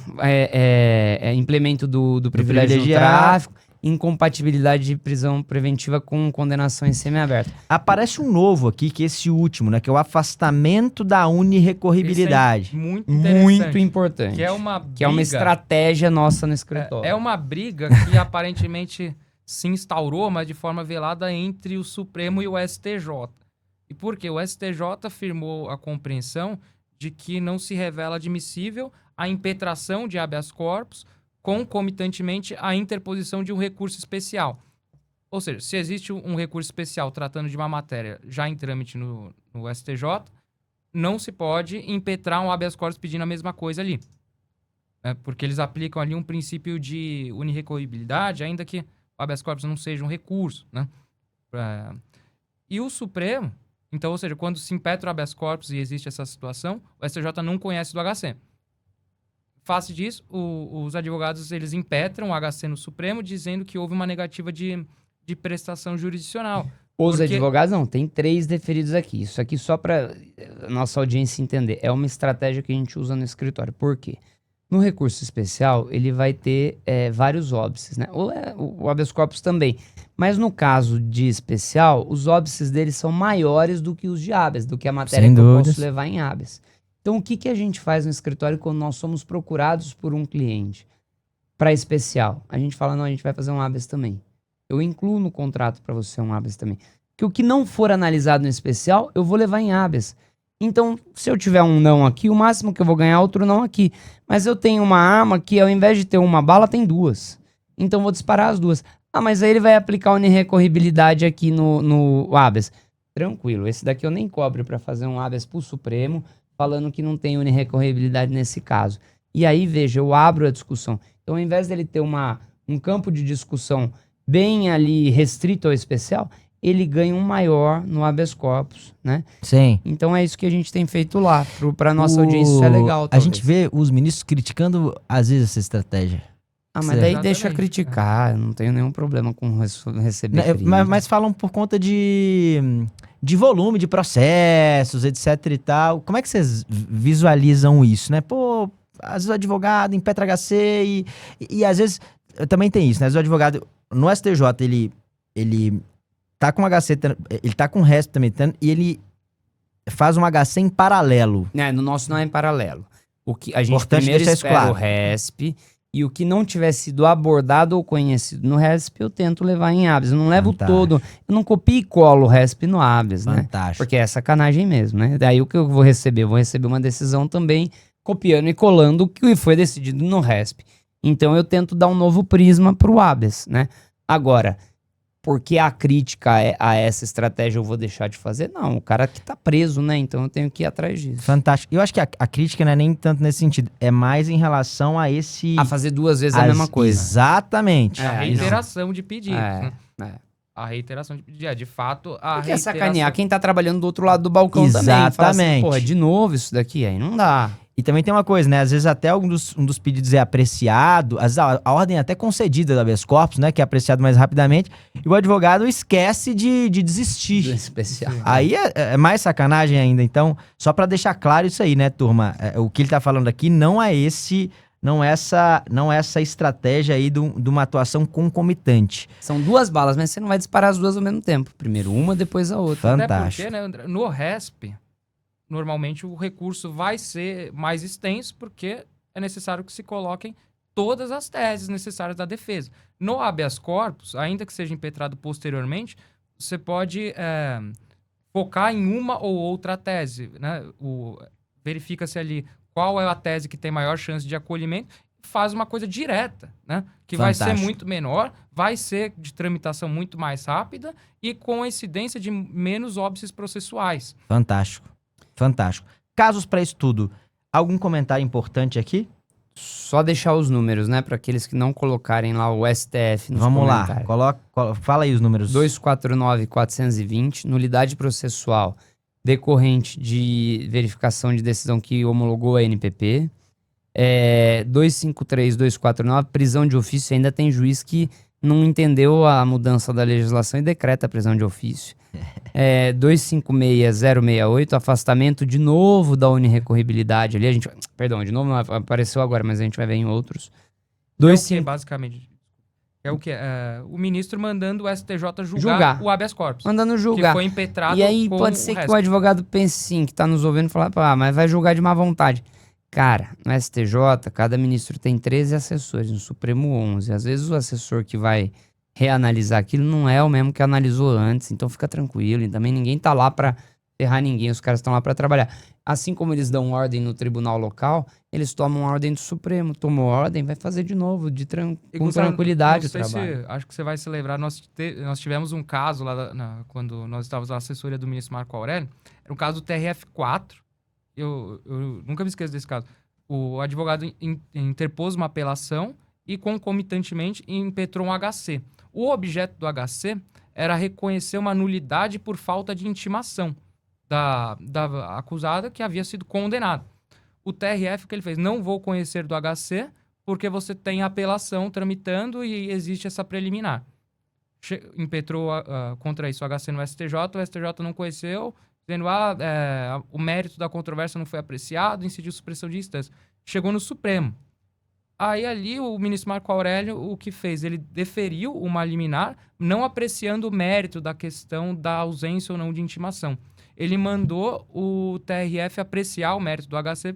implemento do privilégio do tráfico, incompatibilidade de prisão preventiva com condenação em semiaberto. Aparece um novo aqui, que é esse último, né? Que é o afastamento da unirrecorribilidade. Esse é muito interessante. Muito importante. Que é uma briga. Que é uma estratégia nossa no escritório. É uma briga que aparentemente se instaurou, mas de forma velada, entre o Supremo e o STJ. E por quê? O STJ afirmou a compreensão de que não se revela admissível a impetração de habeas corpus concomitantemente à interposição de um recurso especial. Ou seja, se existe um recurso especial tratando de uma matéria já em trâmite no STJ, não se pode impetrar um habeas corpus pedindo a mesma coisa ali. Porque eles aplicam ali um princípio de unirrecorribilidade, ainda que o habeas corpus não seja um recurso, né? E o Supremo, então, ou seja, quando se impetra o habeas corpus e existe essa situação, o STJ não conhece do HC. Face disso, os advogados, eles impetram o HC no Supremo, dizendo que houve uma negativa de prestação jurisdicional. Os advogados, não, tem 3 deferidos aqui. Isso aqui só para nossa audiência entender. É uma estratégia que a gente usa no escritório. Por quê? No recurso especial, ele vai ter vários óbices, né? O habeas corpus também. Mas no caso de especial, os óbices deles são maiores do que os de habeas, do que a matéria Sem que eu dúvidas. posso levar em habeas. Então, o que a gente faz no escritório quando nós somos procurados por um cliente para especial? A gente fala, não, a gente vai fazer um habeas também. Eu incluo no contrato para você um habeas também. Porque o que não for analisado no especial, eu vou levar em habeas. Então, se eu tiver um não aqui, o máximo que eu vou ganhar é outro não aqui. Mas eu tenho uma arma que, ao invés de ter uma bala, tem 2. Então, vou disparar as 2. Ah, mas aí ele vai aplicar a unirrecorribilidade aqui no habeas. Tranquilo, esse daqui eu nem cobro para fazer um habeas pro Supremo, falando que não tem unirrecorribilidade nesse caso. E aí, veja, eu abro a discussão. Então, ao invés dele ter um campo de discussão bem ali restrito ao especial, ele ganha um maior no habeas corpus, né? Sim. Então é isso que a gente tem feito lá. Pra nossa audiência isso é legal, A talvez. gente vê os ministros criticando, às vezes, essa estratégia. Ah, mas Certo. daí deixa Exatamente. criticar. Eu não tenho nenhum problema com receber Né, crítica. mas falam por conta de volume de processos, etc e tal. Como é que vocês visualizam isso, né? Pô, às vezes o advogado impetra HC e às vezes também tem isso, né? Às vezes o advogado no STJ, ele tá com HC, ele tá com RESP também, e ele faz um HC em paralelo. No nosso não é em paralelo. O que a gente Importante primeiro deixar isso espera claro. o RESP, e o que não tiver sido abordado ou conhecido no RESP, eu tento levar em habeas. Eu não levo Fantástico. todo. Eu não copio e colo o RESP no habeas, né? Fantástico. Porque é sacanagem mesmo, né? Daí o que eu vou receber? Eu vou receber uma decisão também copiando e colando o que foi decidido no RESP. Então eu tento dar um novo prisma pro habeas, né? Agora, porque a crítica a essa estratégia eu vou deixar de fazer? Não, o cara que tá preso, né? Então eu tenho que ir atrás disso. Fantástico. Eu acho que a crítica não é nem tanto nesse sentido, é mais em relação a esse... A fazer 2 vezes a mesma coisa. Exatamente. A aí não. reiteração de pedidos, né? É. A reiteração de pedidos. De fato, a Porque é reiteração... sacanear quem tá trabalhando do outro lado do balcão também. Fala assim, Exatamente. pô, é de novo isso daqui? Aí não dá. E também tem uma coisa, né? Às vezes até um dos pedidos é apreciado, às vezes a ordem é até concedida do habeas corpus, né? Que é apreciado mais rapidamente, e o advogado esquece de desistir. Do especial. Aí é mais sacanagem ainda. Então, só pra deixar claro isso aí, né, turma? O que ele tá falando aqui não é esse não essa estratégia aí de uma atuação concomitante. São 2 balas, mas você não vai disparar as 2 ao mesmo tempo. Primeiro uma, depois a outra. Até Fantástico. porque, né, André, no RESP, normalmente o recurso vai ser mais extenso porque é necessário que se coloquem todas as teses necessárias da defesa. No habeas corpus, ainda que seja impetrado posteriormente, você pode focar em uma ou outra tese, né? Verifica-se ali qual é a tese que tem maior chance de acolhimento, faz uma coisa direta, né? Que vai ser Fantástico. muito menor, vai ser de tramitação muito mais rápida e com incidência de menos óbices processuais. Fantástico. Fantástico. Casos para estudo. Algum comentário importante aqui? Só deixar os números, né? Para aqueles que não colocarem lá o STF nos Vamos lá. comentários. Fala aí os números. 249.420, nulidade processual decorrente de verificação de decisão que homologou a NPP. 253.249, prisão de ofício. Ainda tem juiz que não entendeu a mudança da legislação e decreta a prisão de ofício. 256.068, afastamento de novo da unirrecorribilidade ali. Perdão, de novo não apareceu agora, mas a gente vai ver em outros. É o que, basicamente? É o que? O ministro mandando o STJ julgar o habeas corpus. Mandando julgar. Que foi impetrado. E aí com pode o ser que resto. o advogado pense sim, que tá nos ouvindo e falar, mas vai julgar de má vontade. Cara, no STJ, cada ministro tem 13 assessores, no Supremo 11. Às vezes o assessor que vai reanalisar aquilo não é o mesmo que analisou antes, então fica tranquilo. E também ninguém tá lá pra ferrar ninguém, os caras estão lá pra trabalhar. Assim como eles dão ordem no tribunal local, eles tomam ordem do Supremo. Tomou ordem, vai fazer de novo, com tranquilidade o trabalho. Acho que você vai se lembrar, nós tivemos um caso lá, quando nós estávamos na assessoria do ministro Marco Aurélio, era um caso do TRF4, eu nunca me esqueço desse caso. O advogado interpôs uma apelação e, concomitantemente, impetrou um HC. O objeto do HC era reconhecer uma nulidade por falta de intimação da acusada que havia sido condenada. O TRF, o que ele fez? Não vou conhecer do HC porque você tem apelação tramitando e existe essa preliminar. Impetrou contra isso o HC no STJ, o STJ não conheceu, dizendo o mérito da controvérsia não foi apreciado, incidiu supressão de instância. Chegou no Supremo. Aí ali o ministro Marco Aurélio o que fez? Ele deferiu uma liminar, não apreciando o mérito da questão da ausência ou não de intimação. Ele mandou o TRF apreciar o mérito do HC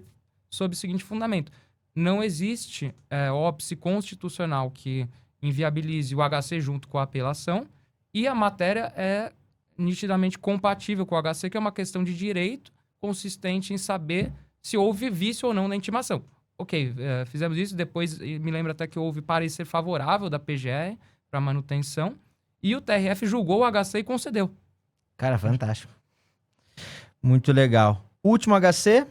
sob o seguinte fundamento. Não existe óbice constitucional que inviabilize o HC junto com a apelação e a matéria é nitidamente compatível com o HC, que é uma questão de direito consistente em saber se houve vício ou não na intimação. Ok, fizemos isso, depois me lembro até que houve parecer favorável da PGR para manutenção e o TRF julgou o HC e concedeu. Cara, fantástico. Muito legal. Último HC?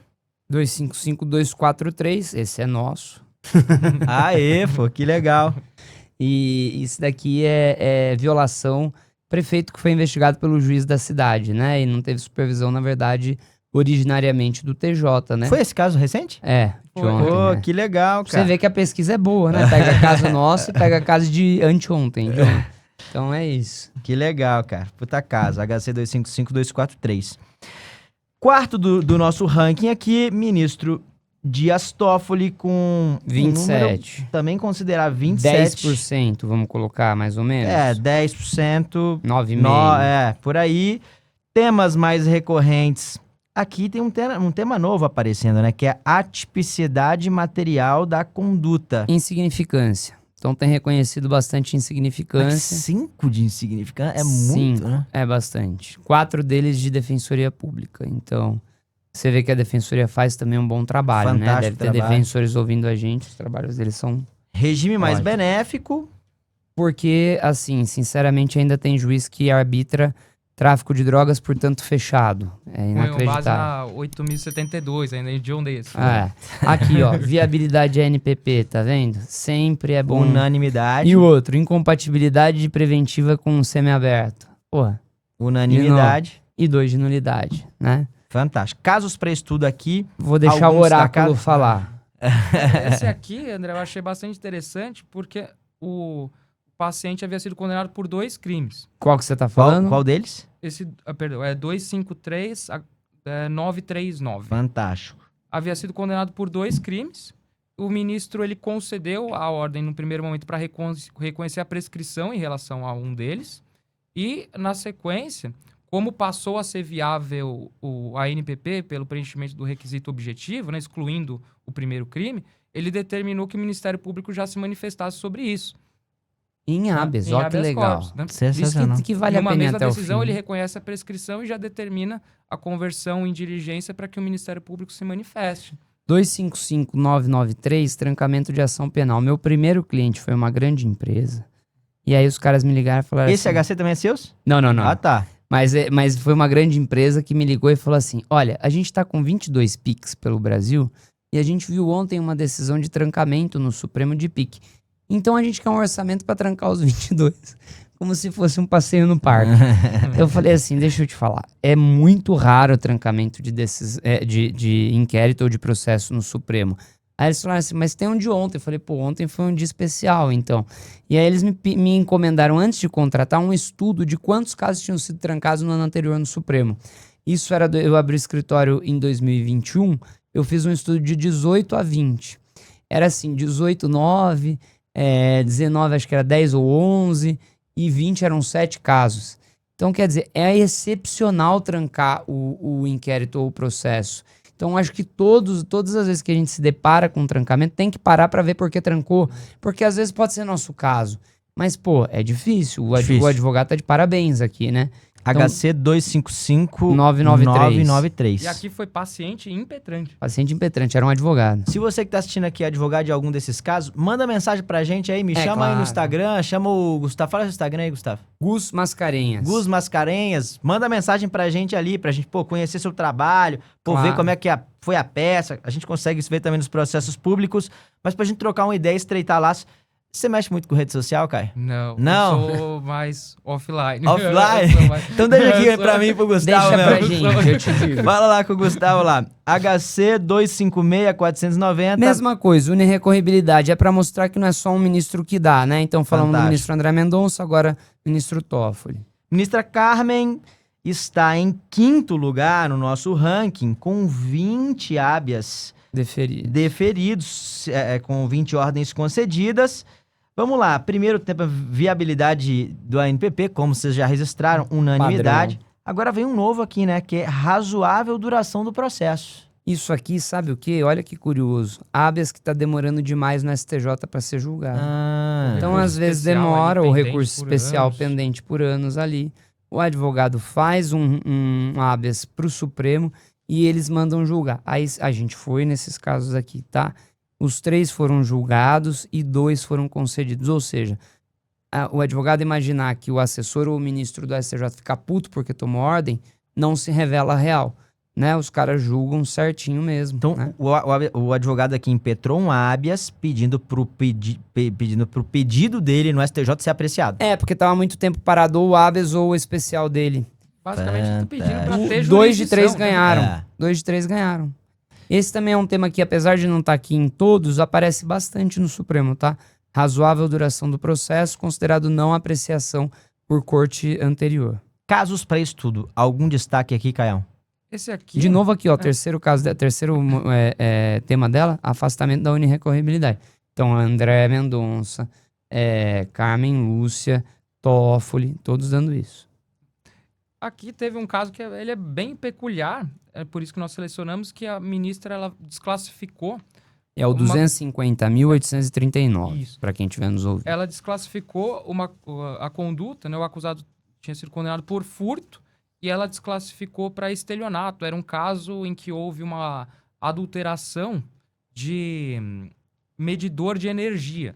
255.243, esse é nosso. Aê, pô, que legal. E isso daqui é violação. Prefeito que foi investigado pelo juiz da cidade, né? E não teve supervisão, na verdade, originariamente do TJ, né? Foi esse caso recente? De ontem, Pô, né? que legal, Pra cara. você vê que a pesquisa é boa, né? Pega caso nosso e pega caso de anteontem. Então é isso. Que legal, cara. Puta caso. HC 255.243. Quarto do nosso ranking aqui, ministro Dias Toffoli com 27. número também considerar 27. 10%, vamos colocar, mais ou menos? 10%. 9,5%. Por aí. Temas mais recorrentes. Aqui tem um tema novo aparecendo, né? Que é a atipicidade material da conduta. Insignificância. Então tem reconhecido bastante insignificância. 5 de insignificância? É Cinco. muito, né? É bastante. 4 deles de defensoria pública. Então, você vê que a defensoria faz também um bom trabalho, né? Fantástico Deve ter trabalho. defensores ouvindo a gente. Os trabalhos deles são... Regime mais Ótimo. benéfico. Porque, assim, sinceramente, ainda tem juiz que arbitra tráfico de drogas, portanto, fechado. É Com base inacreditável. na 8.072, ainda de um desses. Aqui, ó, viabilidade NPP, tá vendo? Sempre é bom. Unanimidade. E o outro, incompatibilidade de preventiva com o semiaberto. Porra. Unanimidade. E 2 de nulidade, né? Fantástico. Casos para estudo aqui. Vou deixar Algum o oráculo destacado? falar. Esse aqui, André, eu achei bastante interessante porque o paciente havia sido condenado por 2 crimes. Qual que você tá falando? Qual deles? Perdão, é 253.939. Fantástico. Havia sido condenado por 2 crimes o ministro ele concedeu a ordem no primeiro momento para reconhecer a prescrição em relação a um deles e, na sequência, como passou a ser viável a ANPP pelo preenchimento do requisito objetivo, né, excluindo o primeiro crime, ele determinou que o Ministério Público já se manifestasse sobre isso. Em habeas, Em ó que habeas legal. corpus, né? Sensacional. Isso que vale a Numa pena ir mesma até o decisão, fim. ele reconhece a prescrição e já determina a conversão em diligência para que o Ministério Público se manifeste. 255993, trancamento de ação penal. Meu primeiro cliente foi uma grande empresa. E aí os caras me ligaram e falaram Esse assim... HC também é seus? Não. Ah, tá. Mas foi uma grande empresa que me ligou e falou assim, olha, a gente tá com 22 PICs pelo Brasil e a gente viu ontem uma decisão de trancamento no Supremo de PIC. Então a gente quer um orçamento para trancar os 22. Como se fosse um passeio no parque. Eu falei assim, deixa eu te falar, é muito raro o trancamento de inquérito ou de processo no Supremo. Aí eles falaram assim, mas tem um de ontem. Eu falei, pô, ontem foi um dia especial, então. E aí eles me encomendaram, antes de contratar, um estudo de quantos casos tinham sido trancados no ano anterior no Supremo. Isso era, eu abri o escritório em 2021, eu fiz um estudo de 18 a 20. Era assim, 18, 9, 19 acho que era 10 ou 11, e 20 eram 7 casos. Então, quer dizer, é excepcional trancar o inquérito ou o processo. Então, acho que todas as vezes que a gente se depara com um trancamento, tem que parar para ver por que trancou. Porque às vezes pode ser nosso caso. Mas, pô, é difícil. O advogado tá de parabéns aqui, né? Então, HC 255 993. 993. E aqui foi paciente impetrante. Paciente impetrante, era um advogado. Se você que tá assistindo aqui é advogado de algum desses casos, manda mensagem pra gente aí, me chama aí claro. no Instagram, chama o Gustavo. Fala o Instagram aí, Gustavo. Gus Mascarenhas. Gus Mascarenhas, manda mensagem pra gente ali, pra gente, pô, conhecer seu trabalho, pô, Claro. ver como é que foi a peça. A gente consegue isso ver também nos processos públicos, mas pra gente trocar uma ideia, estreitar laços. Você mexe muito com rede social, Caio? Não. Não? Eu sou mais offline. Offline? Eu sou mais- Então deixa aqui eu sou- pra mim e pro Gustavo Deixa pra mesmo. gente, eu te digo. Fala lá com o Gustavo lá. HC 256-490. Mesma coisa, unirecorribilidade. É pra mostrar que não é só um ministro que dá, né? Então falamos do Fantástico. ministro André Mendonça, agora ministro Toffoli. Ministra Carmen está em 5º lugar no nosso ranking, com 20 habeas deferidos, com 20 ordens concedidas. Vamos lá, primeiro tempo, viabilidade do ANPP, como vocês já registraram, unanimidade. Padrão. Agora vem um novo aqui, né, que é razoável duração do processo. Isso aqui, sabe o quê? Olha que curioso. Habeas que tá demorando demais no STJ para ser julgado. Então, Recurso às vezes, especial demora ali, o pendente recurso por especial anos. pendente por anos ali. O advogado faz um habeas pro Supremo e eles mandam julgar. Aí a gente foi nesses casos aqui, tá? Os 3 foram julgados e 2 foram concedidos. Ou seja, o advogado imaginar que o assessor ou o ministro do STJ fica puto porque tomou ordem, não se revela real. Né? Os caras julgam certinho mesmo. Então, né? o advogado aqui impetrou um habeas pedindo pro pedido dele no STJ ser apreciado. Porque tava muito tempo parado ou o habeas ou o especial dele. Basicamente, eu tô pedindo pra Fantástico. ter 2 de 3 jurisdição, né? ganharam. É. 2 de 3 ganharam. Esse também é um tema que, apesar de não estar aqui em todos, aparece bastante no Supremo, tá? Razoável duração do processo, considerado não apreciação por corte anterior. Casos para estudo. Algum destaque aqui, Caião? Esse aqui... De novo aqui, ó, terceiro tema dela, afastamento da unirecorribilidade. Então, André Mendonça, Carmen Lúcia, Toffoli, todos dando isso. Aqui teve um caso que ele é bem peculiar, é por isso que nós selecionamos, que a ministra ela desclassificou. É o 250.839, Isso. para quem estiver nos ouvindo. Ela desclassificou a conduta, né? O acusado tinha sido condenado por furto e ela desclassificou para estelionato. Era um caso em que houve uma adulteração de medidor de energia.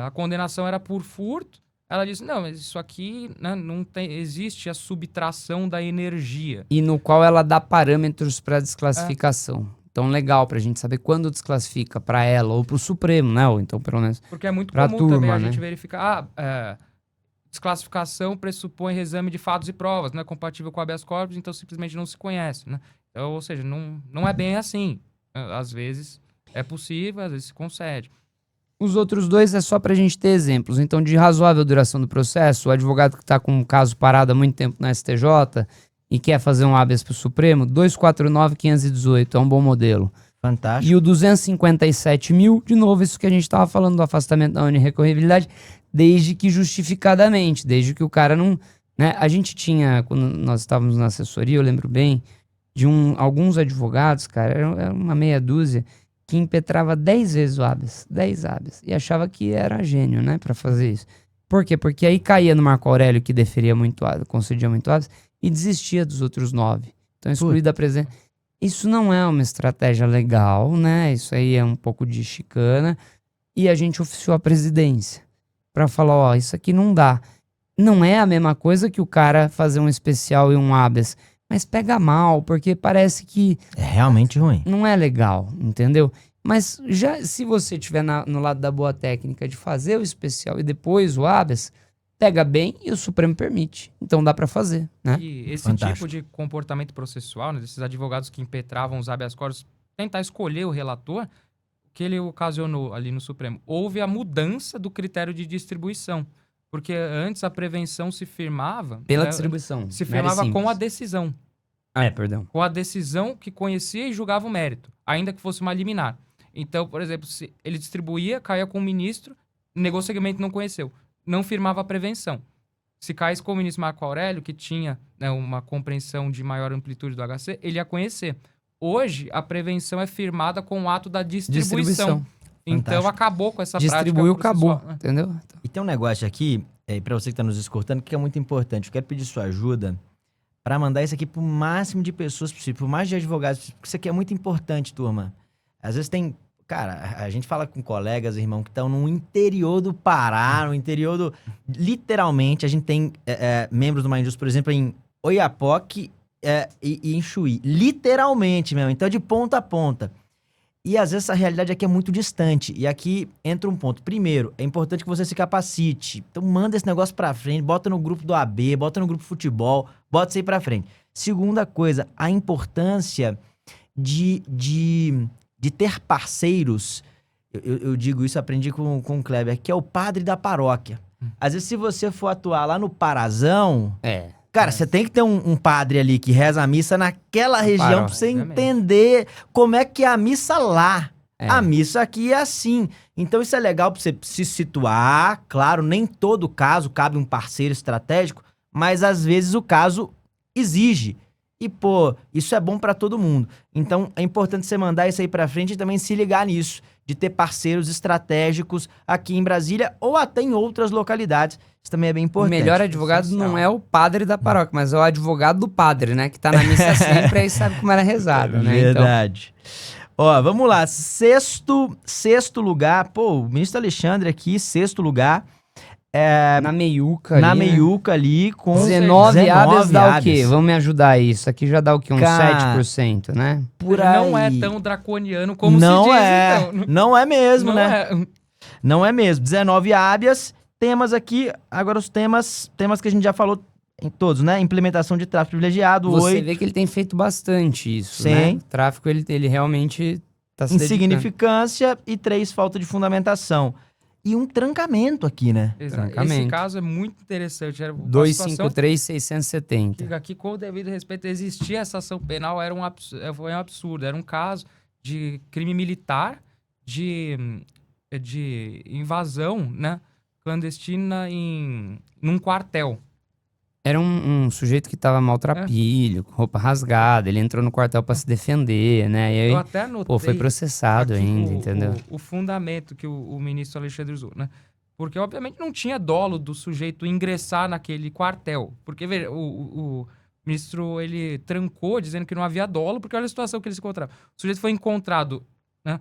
A condenação era por furto. Ela disse, não, mas isso aqui, né, não tem, existe a subtração da energia. E no qual ela dá parâmetros para desclassificação. Então, legal pra gente saber quando desclassifica, para ela ou pro Supremo, né? Ou então, pelo menos, Porque é muito pra comum turma, também a né? gente verificar, desclassificação pressupõe reexame de fatos e provas, não é compatível com o habeas corpus, então simplesmente não se conhece, né? Então, ou seja, não é bem assim. Às vezes é possível, às vezes se concede. Os outros 2 é só pra gente ter exemplos. Então, de razoável duração do processo, o advogado que tá com um caso parado há muito tempo na STJ e quer fazer um habeas pro Supremo, 249.518 é um bom modelo. Fantástico. E o 257 mil, de novo, isso que a gente estava falando do afastamento da unirrecorribilidade, desde que justificadamente, desde que o cara não... Né? A gente tinha, quando nós estávamos na assessoria, eu lembro bem, de alguns advogados, cara, era uma meia dúzia, que impetrava 10 vezes o habeas, 10 habeas, e achava que era gênio, né, para fazer isso. Por quê? Porque aí caía no Marco Aurélio, que deferia muito habeas, concedia muito habeas, e desistia dos outros 9. Então, excluía da presença. Isso não é uma estratégia legal, né? Isso aí é um pouco de chicana. E a gente oficiou a presidência para falar, ó, isso aqui não dá. Não é a mesma coisa que o cara fazer um especial e um habeas, mas pega mal, porque parece que É realmente ruim. não é legal, entendeu? Mas já se você estiver no lado da boa técnica de fazer o especial e depois o habeas, pega bem e o Supremo permite. Então dá para fazer, né? E esse Fantástico. tipo de comportamento processual, né, desses advogados que impetravam os habeas corpus, tentar escolher o relator, o que ele ocasionou ali no Supremo? Houve a mudança do critério de distribuição. Porque antes a prevenção se firmava... Pela né, distribuição. se não era firmava com a simples. decisão. Perdão. Com a decisão que conhecia e julgava o mérito, ainda que fosse uma liminar. Então, por exemplo, se ele distribuía, caía com o ministro, negou segmento não conheceu. Não firmava a prevenção. Se caísse com o ministro Marco Aurélio, que tinha, né, uma compreensão de maior amplitude do HC, ele ia conhecer. Hoje, a prevenção é firmada com o ato da distribuição. Então, Fantástico. acabou com essa Distribuiu, prática processual, acabou. né? Entendeu? E tem um negócio aqui, para você que está nos escutando, que é muito importante. Eu quero pedir sua ajuda para mandar isso aqui para o máximo de pessoas possível, para o máximo de advogados possível, porque isso aqui é muito importante, turma. Às vezes tem... Cara, a gente fala com colegas, irmão, que estão no interior do Pará, no interior do... Literalmente, a gente tem membros do Mind Justo, por exemplo, em Oiapoque e em Chuí. Literalmente, mesmo. Então, de ponta a ponta. E às vezes essa realidade aqui é muito distante. E aqui entra um ponto. Primeiro, é importante que você se capacite. Então manda esse negócio pra frente, bota no grupo do AB, bota no grupo de futebol, bota isso aí pra frente. Segunda coisa, a importância de ter parceiros. Eu digo isso, aprendi com o Kleber, que é o padre da paróquia. Às vezes, se você for atuar lá no Parazão... Cara, você tem que ter um padre ali que reza a missa naquela região pra você entender como é que é a missa lá. A missa aqui é assim. Então isso é legal pra você se situar. Claro, nem todo caso cabe um parceiro estratégico, mas às vezes o caso exige. E, pô, isso é bom pra todo mundo. Então é importante você mandar isso aí pra frente e também se ligar nisso, de ter parceiros estratégicos aqui em Brasília ou até em outras localidades. Isso também é bem importante. O melhor advogado não é o padre da paróquia, mas é o advogado do padre, né? Que tá na missa sempre e sabe como ela é rezada, né? Verdade. Ó, vamos lá. Sexto lugar. Pô, o ministro Alexandre aqui, sexto lugar. Na meiuca ali. Na né? meiuca ali com 19 habeas dá o habeas. quê? Vamos me ajudar aí. Isso aqui já dá o quê? Uns Cara, 7%, né? Por Não aí. é tão draconiano como não se diz, é. então. Não é mesmo, Não né? é. Não é mesmo. 19 habeas. Temas aqui, agora os temas que a gente já falou em todos, né? Implementação de tráfico privilegiado, Você vê que ele tem feito bastante isso, Sim. né? O tráfico, ele realmente tá se dedicando. insignificância e 3, falta de fundamentação. E um trancamento aqui, né? Exato. Trancamento. Esse caso é muito interessante. Era uma situação 253,670. que aqui, com o devido respeito, existia essa ação penal, foi um absurdo. Era um caso de crime militar, de invasão, né, clandestina num quartel. Era um sujeito que tava maltrapilho, com roupa rasgada. Ele entrou no quartel pra se defender, né? E aí, Eu até anotei foi processado aqui ainda, entendeu? o fundamento que o ministro Alexandre usou, né? Porque, obviamente, não tinha dolo do sujeito ingressar naquele quartel. Porque, veja, o ministro, ele trancou, dizendo que não havia dolo, porque olha a situação que ele se encontrava. O sujeito foi encontrado, né,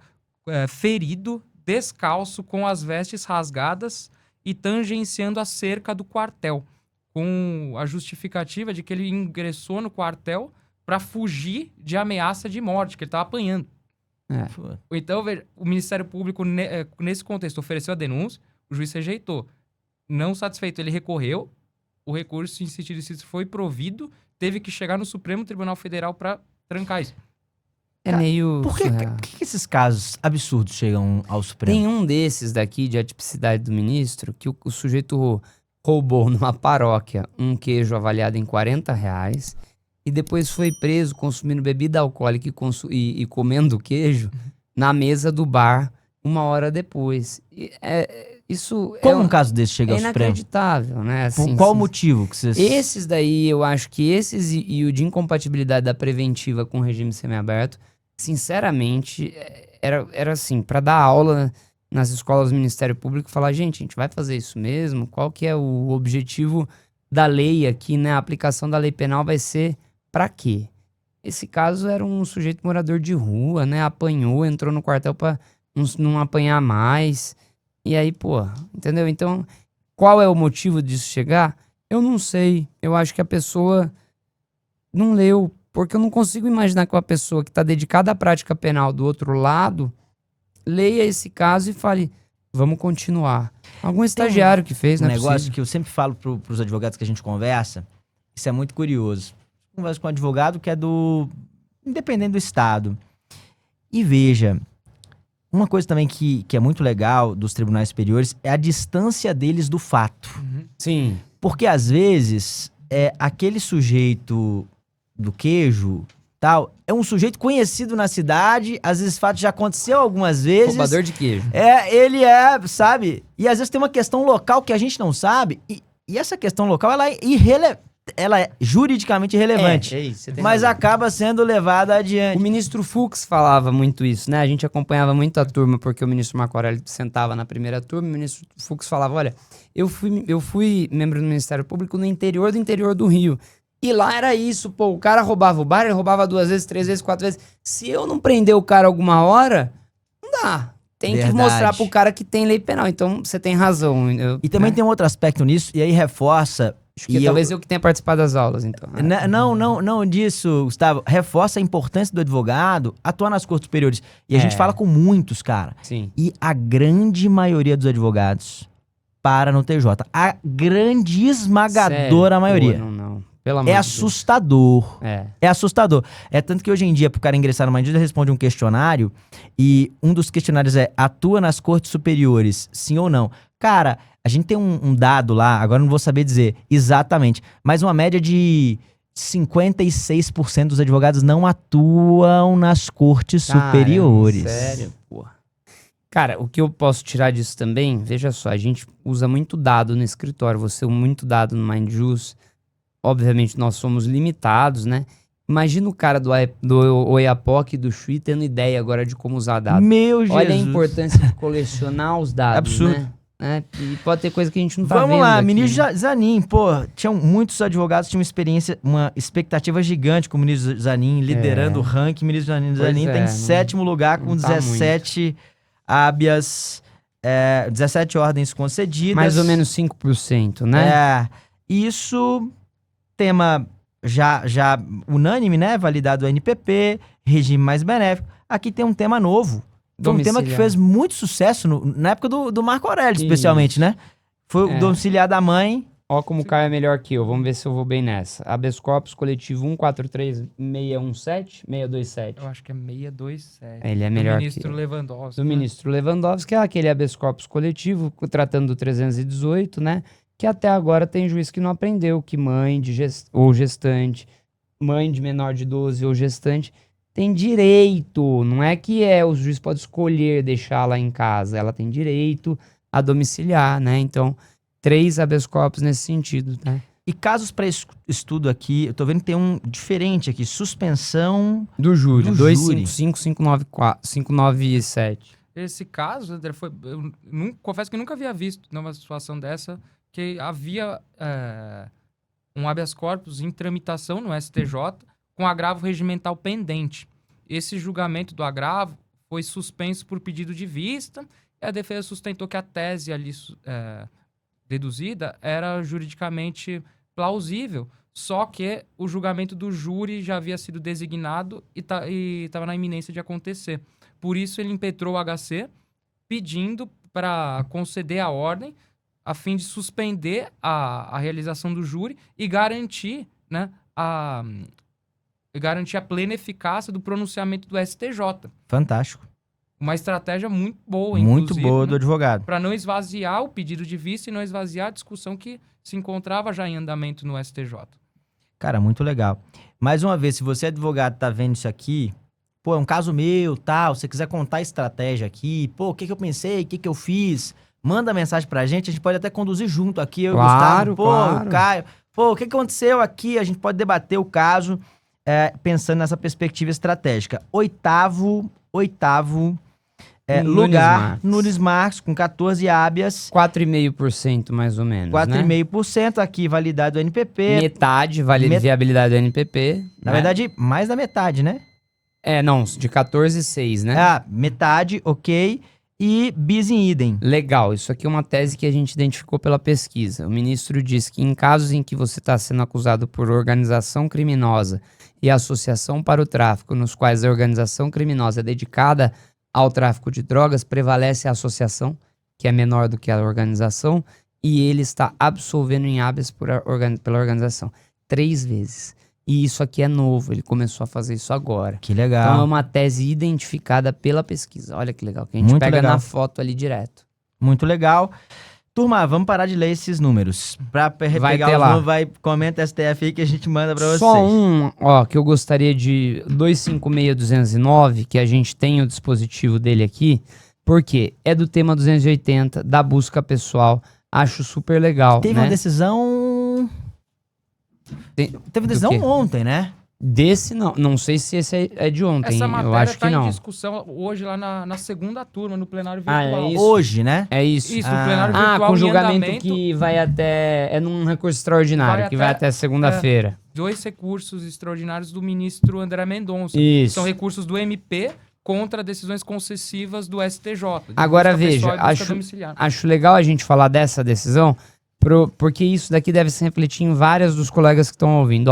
ferido, descalço, com as vestes rasgadas e tangenciando a cerca do quartel, com a justificativa de que ele ingressou no quartel para fugir de ameaça de morte, que ele estava apanhando. Então, veja, o Ministério Público, nesse contexto, ofereceu a denúncia, o juiz rejeitou. Não satisfeito, ele recorreu, o recurso em sentido de foi provido, teve que chegar no Supremo Tribunal Federal para trancar isso. É meio... Por que esses casos absurdos chegam ao Supremo? Tem um desses daqui, de atipicidade do ministro, que o sujeito roubou numa paróquia um queijo avaliado em R$40 e depois foi preso consumindo bebida alcoólica e comendo queijo na mesa do bar 1 hora depois. Isso Como um caso desse chega é ao Supremo? inacreditável, né? Por Assim, qual motivo que vocês... Esses daí, eu acho que esses e o de incompatibilidade da preventiva com o regime semiaberto, sinceramente, era assim, para dar aula nas escolas do Ministério Público, falar, gente, a gente vai fazer isso mesmo? Qual que é o objetivo da lei aqui, né? A aplicação da lei penal vai ser para quê? Esse caso era um sujeito morador de rua, né? Apanhou, entrou no quartel pra não apanhar mais. E aí, pô, entendeu? Então, qual é o motivo disso chegar? Eu não sei. Eu acho que a pessoa não leu. Porque eu não consigo imaginar que uma pessoa que está dedicada à prática penal do outro lado leia esse caso e fale, vamos continuar. Algum estagiário que fez, Um não é negócio possível. que eu sempre falo pros advogados que a gente conversa, isso é muito curioso. Converso com um advogado que é independente do estado. E veja, uma coisa também que é muito legal dos tribunais superiores é a distância deles do fato. Sim. Porque às vezes, aquele sujeito do queijo, tal, é um sujeito conhecido na cidade, às vezes o fato já aconteceu algumas vezes. Roubador de queijo. Ele sabe? E às vezes tem uma questão local que a gente não sabe, e essa questão local, ela é juridicamente irrelevante, isso, você tem mas razão. acaba sendo levada adiante. O ministro Fux falava muito isso, né? A gente acompanhava muito a turma, porque o ministro Marco Aurélio sentava na primeira turma, e o ministro Fux falava, olha, eu fui membro do Ministério Público no interior do Rio. E lá era isso, pô, o cara roubava o bar, ele roubava 2 vezes, 3 vezes, 4 vezes. Se eu não prender o cara alguma hora, não dá. Tem Verdade. que mostrar pro cara que tem lei penal. Então, você tem razão. E também tem um outro aspecto nisso, e aí reforça... Acho que talvez eu que tenha participado das aulas, então. Não disso, Gustavo. Reforça a importância do advogado atuar nas cortes superiores. E a gente fala com muitos, cara. Sim. E a grande maioria dos advogados para no TJ. A grande esmagadora Sério? maioria. Pô, não. Pelo amor É de assustador. Deus. É assustador. É tanto que hoje em dia, pro cara ingressar numa indústria, responde um questionário e um dos questionários é: atua nas cortes superiores, sim ou não? Cara, a gente tem um dado lá, agora não vou saber dizer exatamente, mas uma média de 56% dos advogados não atuam nas cortes superiores. Sério, porra. Cara, o que eu posso tirar disso também, veja só, a gente usa muito dado no escritório, você usa muito dado no MindJus. Obviamente, nós somos limitados, né? Imagina o cara do Oiapoque e do Chuí tendo ideia agora de como usar dados. Meu Jesus. Olha a importância de colecionar os dados, Absurdo. né? E pode ter coisa que a gente não tá vendo Vamos lá, aqui, ministro né? Zanin, pô, muitos advogados tinham uma expectativa gigante com o ministro Zanin, liderando o ranking. O ministro Zanin tem 7º lugar com não tá 17 hábeas, 17 ordens concedidas. Mais ou menos 5%, né? Isso, tema já unânime, né? Validado o NPP, regime mais benéfico. Aqui tem um tema novo. Foi um tema que fez muito sucesso na época do Marco Aurélio, especialmente, né? Foi o domiciliar da mãe. Ó como o Caio é melhor que eu. Vamos ver se eu vou bem nessa. Habeas corpus coletivo 143617, Eu acho que é 627. Ele é melhor do que ministro eu. Lewandowski. Do ministro Lewandowski, que é aquele habeas corpus coletivo, tratando do 318, né? Que até agora tem juiz que não aprendeu que mãe ou gestante, mãe de menor de 12 ou gestante, tem direito. Não é que o juiz pode escolher deixá-la em casa. Ela tem direito a domiciliar, né? Então, 3 habeas corpus nesse sentido, né? E casos para estudo aqui, eu tô vendo que tem um diferente aqui, suspensão Do júri, do 255-597. Esse caso, André, confesso que nunca havia visto numa situação dessa que havia um habeas corpus em tramitação no STJ com agravo regimental pendente. Esse julgamento do agravo foi suspenso por pedido de vista e a defesa sustentou que a tese ali deduzida era juridicamente plausível, só que o julgamento do júri já havia sido designado e estava na iminência de acontecer. Por isso, ele impetrou o HC pedindo para conceder a ordem a fim de suspender a realização do júri e garantir, né, a plena eficácia do pronunciamento do STJ. Fantástico. Uma estratégia muito boa, Muito inclusive, boa do né, advogado. para não esvaziar o pedido de vista e não esvaziar a discussão que se encontrava já em andamento no STJ. Cara, muito legal. Mais uma vez, se você é advogado e tá vendo isso aqui, pô, é um caso meu, tal, se você quiser contar a estratégia aqui, pô, o que eu pensei, o que eu fiz, manda mensagem pra gente, a gente pode até conduzir junto aqui, eu e o Gustavo, pô, Claro. o Caio, pô, o que aconteceu aqui, a gente pode debater o caso, pensando nessa perspectiva estratégica. Oitavo Nunes lugar, Marques. Nunes Marques, com 14 hábeas, 4,5% mais ou menos, né? 4,5% aqui, validade do NPP. Metade Met- viabilidade do NPP. Na né? verdade, mais da metade, né? Não, de 14,6, né? Metade, ok. E bis in idem. Legal, isso aqui é uma tese que a gente identificou pela pesquisa. O ministro diz que em casos em que você está sendo acusado por organização criminosa e associação para o tráfico, nos quais a organização criminosa é dedicada ao tráfico de drogas, prevalece a associação, que é menor do que a organização, e ele está absolvendo em habeas pela organização 3 vezes. E isso aqui é novo, ele começou a fazer isso agora. Que legal. Então é uma tese identificada pela pesquisa. Olha que legal, que a gente Muito pega legal. na foto ali direto. Muito legal. Turma, vamos parar de ler esses números. Pra Vai pegar ter os lá. números, comenta STF aí que a gente manda pra vocês. Só um, que eu gostaria de 256.209, que a gente tem o dispositivo dele aqui, porque é do tema 280, da busca pessoal. Acho super legal, Teve né? uma decisão... Teve uma decisão quê? ontem, né? Desse não sei se esse é de ontem, Essa eu matéria acho tá que em não. discussão hoje lá na segunda turma, no plenário Ah, é virtual. isso? Hoje, né? É isso. Isso, no plenário Ah, virtual com em julgamento andamento, que vai até... É num recurso extraordinário, Vai que vai até- até segunda-feira. 2 recursos extraordinários do ministro André Mendonça. Isso. São recursos do MP contra decisões concessivas do STJ. de Agora, busca veja, pessoal e busca acho- domiciliar. Acho legal a gente falar dessa decisão, porque isso daqui deve se refletir em várias dos colegas que estão ouvindo.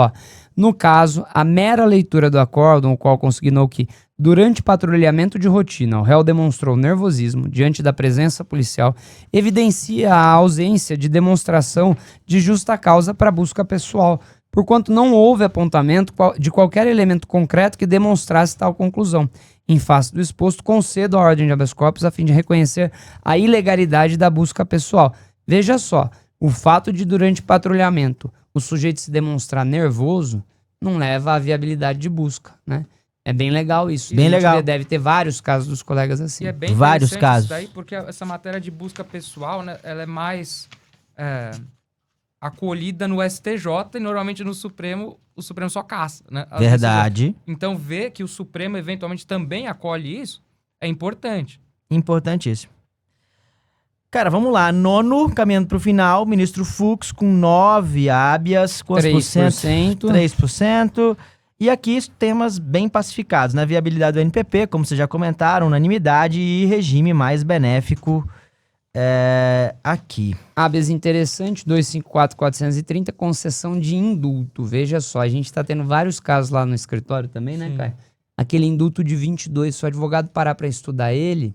No caso, a mera leitura do acórdão, o qual consignou que, durante patrulhamento de rotina, o réu demonstrou nervosismo diante da presença policial, evidencia a ausência de demonstração de justa causa para busca pessoal, porquanto não houve apontamento de qualquer elemento concreto que demonstrasse tal conclusão. Em face do exposto, concedo a ordem de habeas corpus a fim de reconhecer a ilegalidade da busca pessoal. Veja só, o fato de, durante patrulhamento, o sujeito se demonstrar nervoso não leva à viabilidade de busca, né? É bem legal isso. Bem A gente legal. deve ter vários casos dos colegas assim. E é bem Vários interessante casos. isso daí, porque essa matéria de busca pessoal, né, ela é mais acolhida no STJ e normalmente no Supremo, o Supremo só caça, né? as decisões. Verdade. Então, ver que o Supremo eventualmente também acolhe isso é importante. Importantíssimo. Cara, vamos lá. Nono, caminhando pro final, ministro Fux com 9 hábeas. Quantos por cento? 3%. 3%. E aqui temas bem pacificados, né? Viabilidade do NPP, como vocês já comentaram, unanimidade e regime mais benéfico aqui. Habeas interessante, 254.430, concessão de indulto. Veja só, a gente está tendo vários casos lá no escritório também, né, Sim. Caio? Aquele indulto de 22, se o advogado parar para estudar ele,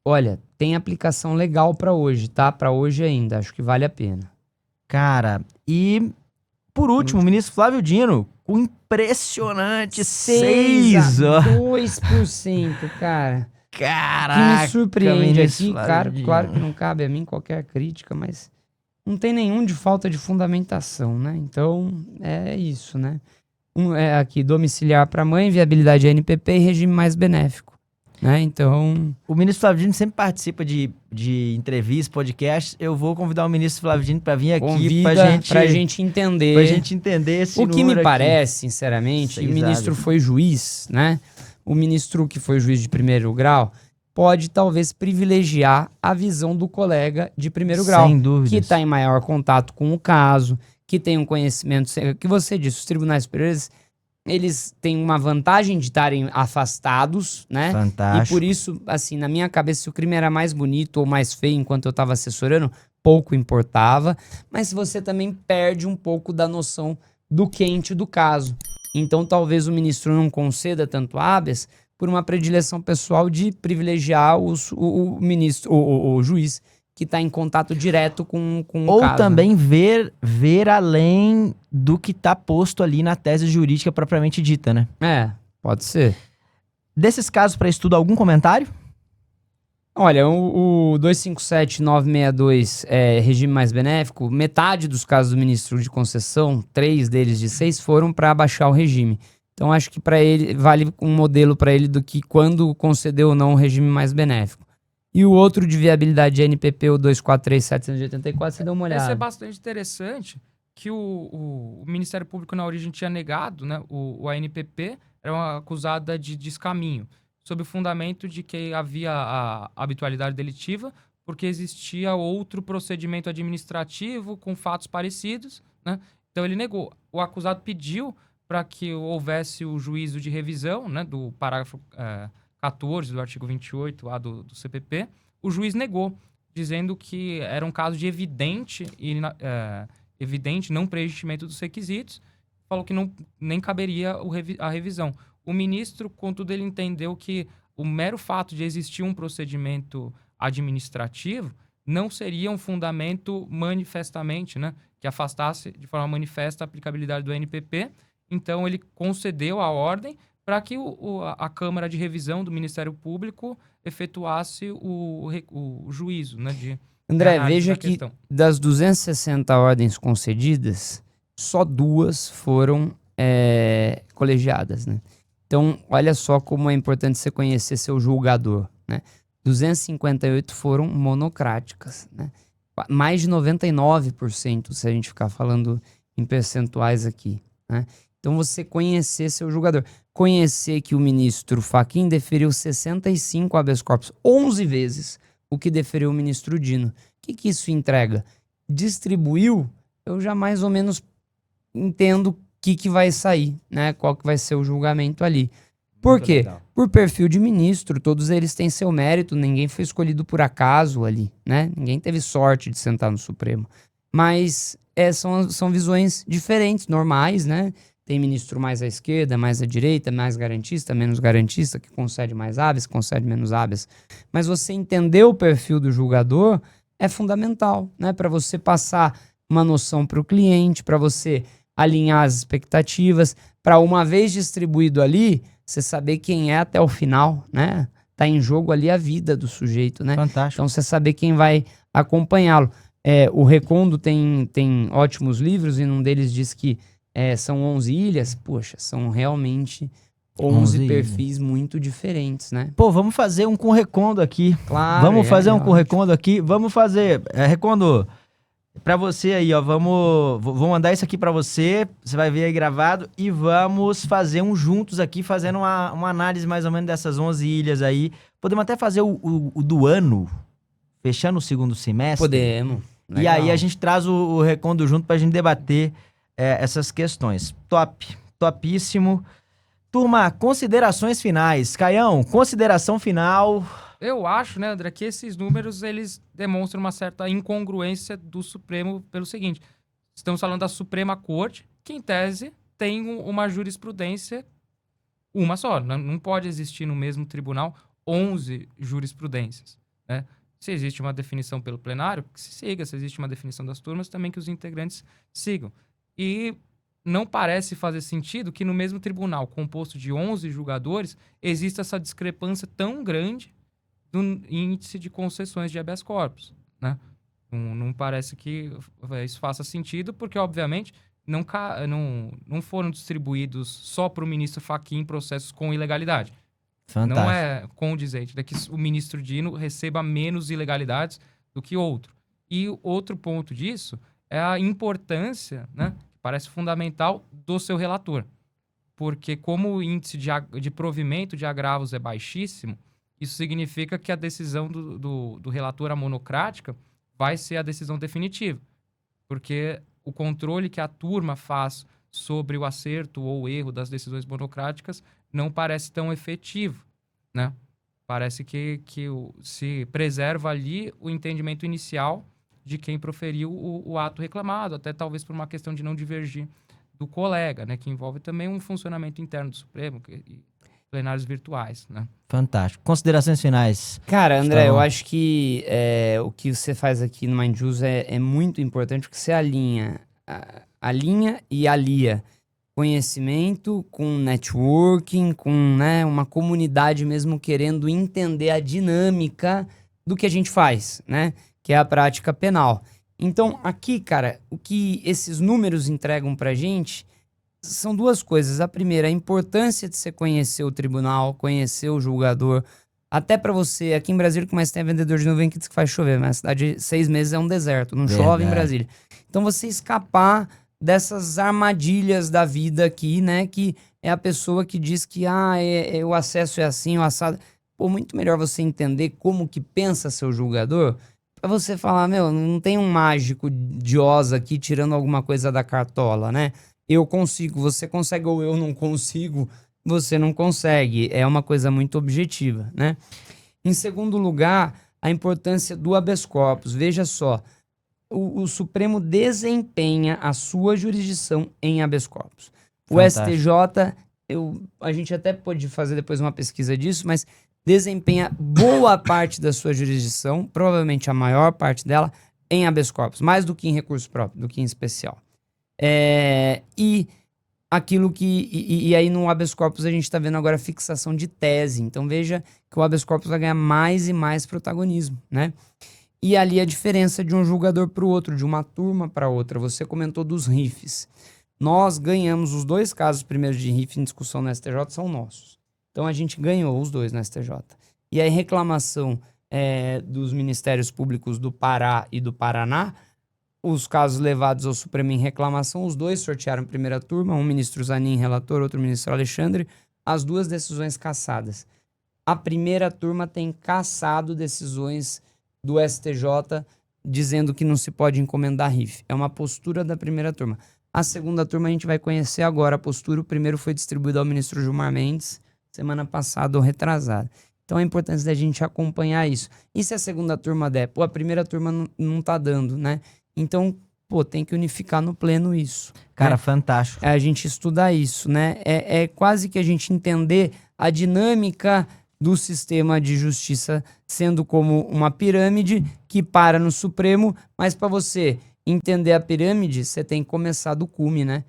olha, tem aplicação legal para hoje, tá? Para hoje ainda, acho que vale a pena. Cara, e por último, o ministro Flávio Dino, com impressionante 6, ó. 2%, cara. Caraca, Que me surpreende ministro aqui, Flávio claro, Dino. claro que não cabe a mim qualquer crítica, mas não tem nenhum de falta de fundamentação, né? Então, é isso, né? Aqui, domiciliar para mãe, viabilidade NPP e regime mais benéfico, né? Então, O ministro Flávio Dino sempre participa de entrevistas, podcasts. Eu vou convidar o ministro Flávio Dino para vir aqui convida pra gente entender. pra gente entender esse O que me número aqui. parece, sinceramente, Seis o ministro hábeas. foi juiz, né? O ministro que foi juiz de primeiro grau pode talvez privilegiar a visão do colega de primeiro grau, Sem dúvidas. que está em maior contato com o caso, que tem um conhecimento, que você disse, os tribunais superiores, eles têm uma vantagem de estarem afastados, né? Fantástico. E por isso, assim, na minha cabeça, se o crime era mais bonito ou mais feio enquanto eu estava assessorando, pouco importava. Mas você também perde um pouco da noção do quente do caso. Então, talvez o ministro não conceda tanto habeas por uma predileção pessoal de privilegiar o ministro, o juiz que está em contato direto com o Ou caso. também ver além do que tá posto ali na tese jurídica propriamente dita, né? Pode ser. Desses casos para estudo, algum comentário? Olha, o 257.962 é regime mais benéfico. Metade dos casos do ministro de concessão, 3 deles de 6, foram para abaixar o regime. Então, acho que para ele vale um modelo para ele do que quando concedeu ou não o regime mais benéfico. E o outro de viabilidade de NPP, o 243.784, você deu uma olhada. Esse é bastante interessante, que o Ministério Público na origem tinha negado, né? O ANPP era uma acusada de descaminho, sob o fundamento de que havia a habitualidade delitiva, porque existia outro procedimento administrativo com fatos parecidos, né? Então ele negou. O acusado pediu para que houvesse o juízo de revisão, né, do parágrafo 14 do artigo 28 lá do CPP. O juiz negou, dizendo que era um caso de evidente não preenchimento dos requisitos, falou que nem caberia a revisão. O ministro, contudo, ele entendeu que o mero fato de existir um procedimento administrativo não seria um fundamento manifestamente, né, que afastasse de forma manifesta a aplicabilidade do NPP. Então, ele concedeu a ordem para que a Câmara de Revisão do Ministério Público efetuasse o juízo, né, André, veja que das 260 ordens concedidas, só 2 foram colegiadas, né? Então, olha só como é importante você conhecer seu julgador, né? 258 foram monocráticas, né? Mais de 99%, se a gente ficar falando em percentuais aqui, né? Então, você conhecer seu julgador. Conhecer que o ministro Fachin deferiu 65 habeas corpus, 11 vezes o que deferiu o ministro Dino. O que isso entrega? Distribuiu, eu já mais ou menos entendo o que vai sair, né? Qual que vai ser o julgamento ali. Por quê? Legal. Por perfil de ministro, todos eles têm seu mérito, ninguém foi escolhido por acaso ali, né? Ninguém teve sorte de sentar no Supremo. Mas são visões diferentes, normais, né? Tem ministro mais à esquerda, mais à direita, mais garantista, menos garantista, que concede mais habeas, concede menos habeas. Mas você entender o perfil do julgador é fundamental, né? Para você passar uma noção para o cliente, para você alinhar as expectativas, para uma vez distribuído ali, você saber quem é até o final, né? Tá em jogo ali a vida do sujeito, né? Fantástico. Então você saber quem vai acompanhá-lo. O Recondo tem ótimos livros e num deles diz que são 11 ilhas. Poxa, são realmente 11 perfis muito diferentes, né? Pô, vamos fazer um com Recondo aqui. Claro. Vamos fazer um com Recondo aqui. Vamos fazer. Recondo, pra você aí, ó. Vou mandar isso aqui pra você. Você vai ver aí gravado. E vamos fazer um juntos aqui, fazendo uma análise mais ou menos dessas 11 ilhas aí. Podemos até fazer o do ano, fechando o segundo semestre. Podemos. E aí a gente traz o Recondo junto pra gente debater essas questões. Topíssimo. Turma, considerações finais. Caião, consideração final. Eu acho, né, André, que esses números, eles demonstram uma certa incongruência do Supremo pelo seguinte. Estamos falando da Suprema Corte, que em tese tem uma jurisprudência uma só. Não pode existir no mesmo tribunal 11 jurisprudências, né? Se existe uma definição pelo plenário, que se siga. Se existe uma definição das turmas, também que os integrantes sigam. E não parece fazer sentido que no mesmo tribunal, composto de 11 julgadores, exista essa discrepância tão grande do índice de concessões de habeas corpus, né? Não parece que isso faça sentido, porque, obviamente, não foram distribuídos só para o ministro Fachin processos com ilegalidade. Fantástico. Não é condizente, que o ministro Dino receba menos ilegalidades do que outro. E outro ponto disso é a importância, né, que parece fundamental, do seu relator. Porque como o índice de provimento de agravos é baixíssimo, isso significa que a decisão do relator, a monocrática, vai ser a decisão definitiva. Porque o controle que a turma faz sobre o acerto ou erro das decisões monocráticas não parece tão efetivo, né? Parece que se preserva ali o entendimento inicial de quem proferiu o ato reclamado, até talvez por uma questão de não divergir do colega, né? Que envolve também um funcionamento interno do Supremo e plenários virtuais, né? Fantástico. Considerações finais. Cara, André, eu acho que o que você faz aqui no Mind Use é muito importante, porque você alinha e alia conhecimento com networking, com, né, uma comunidade mesmo querendo entender a dinâmica do que a gente faz, né? Que é a prática penal. Então, aqui, cara, o que esses números entregam pra gente são duas coisas. A primeira, a importância de você conhecer o tribunal, conhecer o julgador. Até pra você, aqui em Brasília, o que mais tem é vendedor de nuvem que diz que faz chover, mas a cidade de 6 meses é um deserto, não chove em Brasília. Então, você escapar dessas armadilhas da vida aqui, né? Que é a pessoa que diz que o acesso é assim, o assado... Pô, muito melhor você entender como que pensa seu julgador, pra você falar, meu, não tem um mágico de Oz aqui tirando alguma coisa da cartola, né? Eu consigo, você consegue, ou eu não consigo, você não consegue. É uma coisa muito objetiva, né? Em segundo lugar, a importância do habeas corpus. Veja só, o Supremo desempenha a sua jurisdição em habeas corpus. O Fantástico. STJ, a gente até pode fazer depois uma pesquisa disso, mas desempenha boa parte da sua jurisdição, provavelmente a maior parte dela, em habeas corpus, mais do que em recurso próprio, do que em especial. E aquilo que... E aí no habeas corpus a gente está vendo agora a fixação de tese. Então veja que o habeas corpus vai ganhar mais e mais protagonismo, né? E ali a diferença de um julgador para o outro, de uma turma para outra. Você comentou dos RIFs. Nós ganhamos os 2 casos primeiros de RIF em discussão no STJ, são nossos. Então a gente ganhou os 2 no STJ. E a reclamação dos Ministérios Públicos do Pará e do Paraná, os casos levados ao Supremo em reclamação, os 2 sortearam primeira turma, um ministro Zanin, relator, outro ministro Alexandre, as 2 decisões cassadas. A primeira turma tem cassado decisões do STJ dizendo que não se pode encomendar RIF. É uma postura da primeira turma. A segunda turma a gente vai conhecer agora a postura. O primeiro foi distribuído ao ministro Gilmar Mendes, semana passada ou retrasada. Então a importância da gente acompanhar isso. E se a segunda turma der? Pô, a primeira turma não tá dando, né? Então, pô, tem que unificar no pleno isso. Cara, né? fantástico. A gente estudar isso, né? É quase que a gente entender a dinâmica do sistema de justiça sendo como uma pirâmide que para no Supremo, mas para você entender a pirâmide, você tem que começar do cume, né?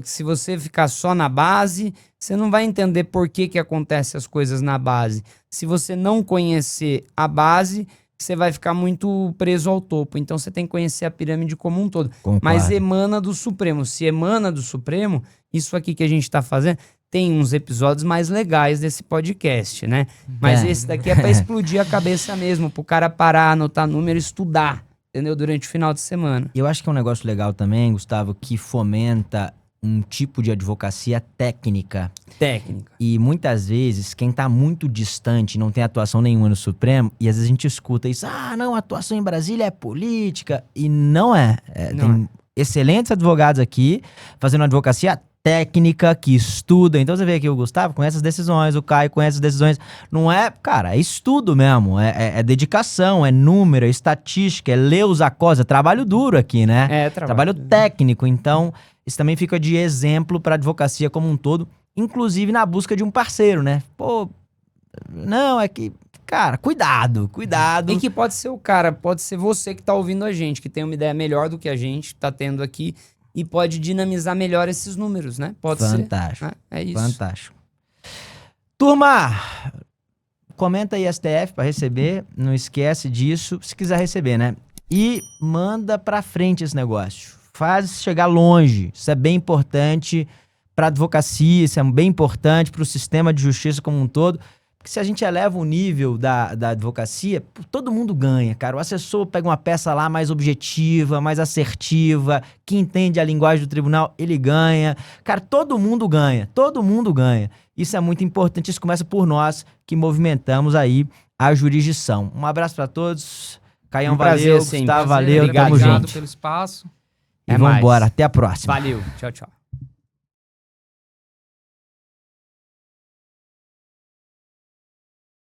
Se você ficar só na base, você não vai entender por que acontecem as coisas na base. Se você não conhecer a base, você vai ficar muito preso ao topo. Então você tem que conhecer a pirâmide como um todo. Concordo. Mas emana do Supremo. Se emana do Supremo, isso aqui que a gente tá fazendo, tem uns episódios mais legais desse podcast, né? Mas esse daqui é pra explodir a cabeça mesmo, pro cara parar, anotar número e estudar, entendeu? Durante o final de semana. Eu acho que é um negócio legal também, Gustavo, que fomenta um tipo de advocacia técnica. Técnica. E muitas vezes, quem tá muito distante, não tem atuação nenhuma no Supremo, e às vezes a gente escuta isso, não, a atuação em Brasília é política, e não é. Tem excelentes advogados aqui, fazendo advocacia técnica, que estuda. Então você vê aqui o Gustavo conhece as decisões, o Caio conhece as decisões. Não é, cara, é estudo mesmo, é dedicação, é número, é estatística, é ler os acordos, é trabalho duro aqui, né? Trabalho técnico. Então, isso também fica de exemplo para a advocacia como um todo, inclusive na busca de um parceiro, né? Pô, não, é que, cara, cuidado. E que pode ser o cara, pode ser você que tá ouvindo a gente, que tem uma ideia melhor do que a gente tá tendo aqui e pode dinamizar melhor esses números, né? Pode ser. Fantástico. Né? É isso. Fantástico. Turma, comenta aí STF para receber, não esquece disso, se quiser receber, né? E manda pra frente esse negócio. Faz chegar longe. Isso é bem importante para advocacia, isso é bem importante para o sistema de justiça como um todo. Porque se a gente eleva o nível da advocacia, todo mundo ganha, cara. O assessor pega uma peça lá mais objetiva, mais assertiva, que entende a linguagem do tribunal, ele ganha. Cara, todo mundo ganha. Isso é muito importante, isso começa por nós que movimentamos aí a jurisdição. Um abraço para todos. Caião, valeu. Gustavo, valeu. Obrigado, Tamo junto. pelo espaço. E vambora, até a próxima. Valeu, tchau, tchau.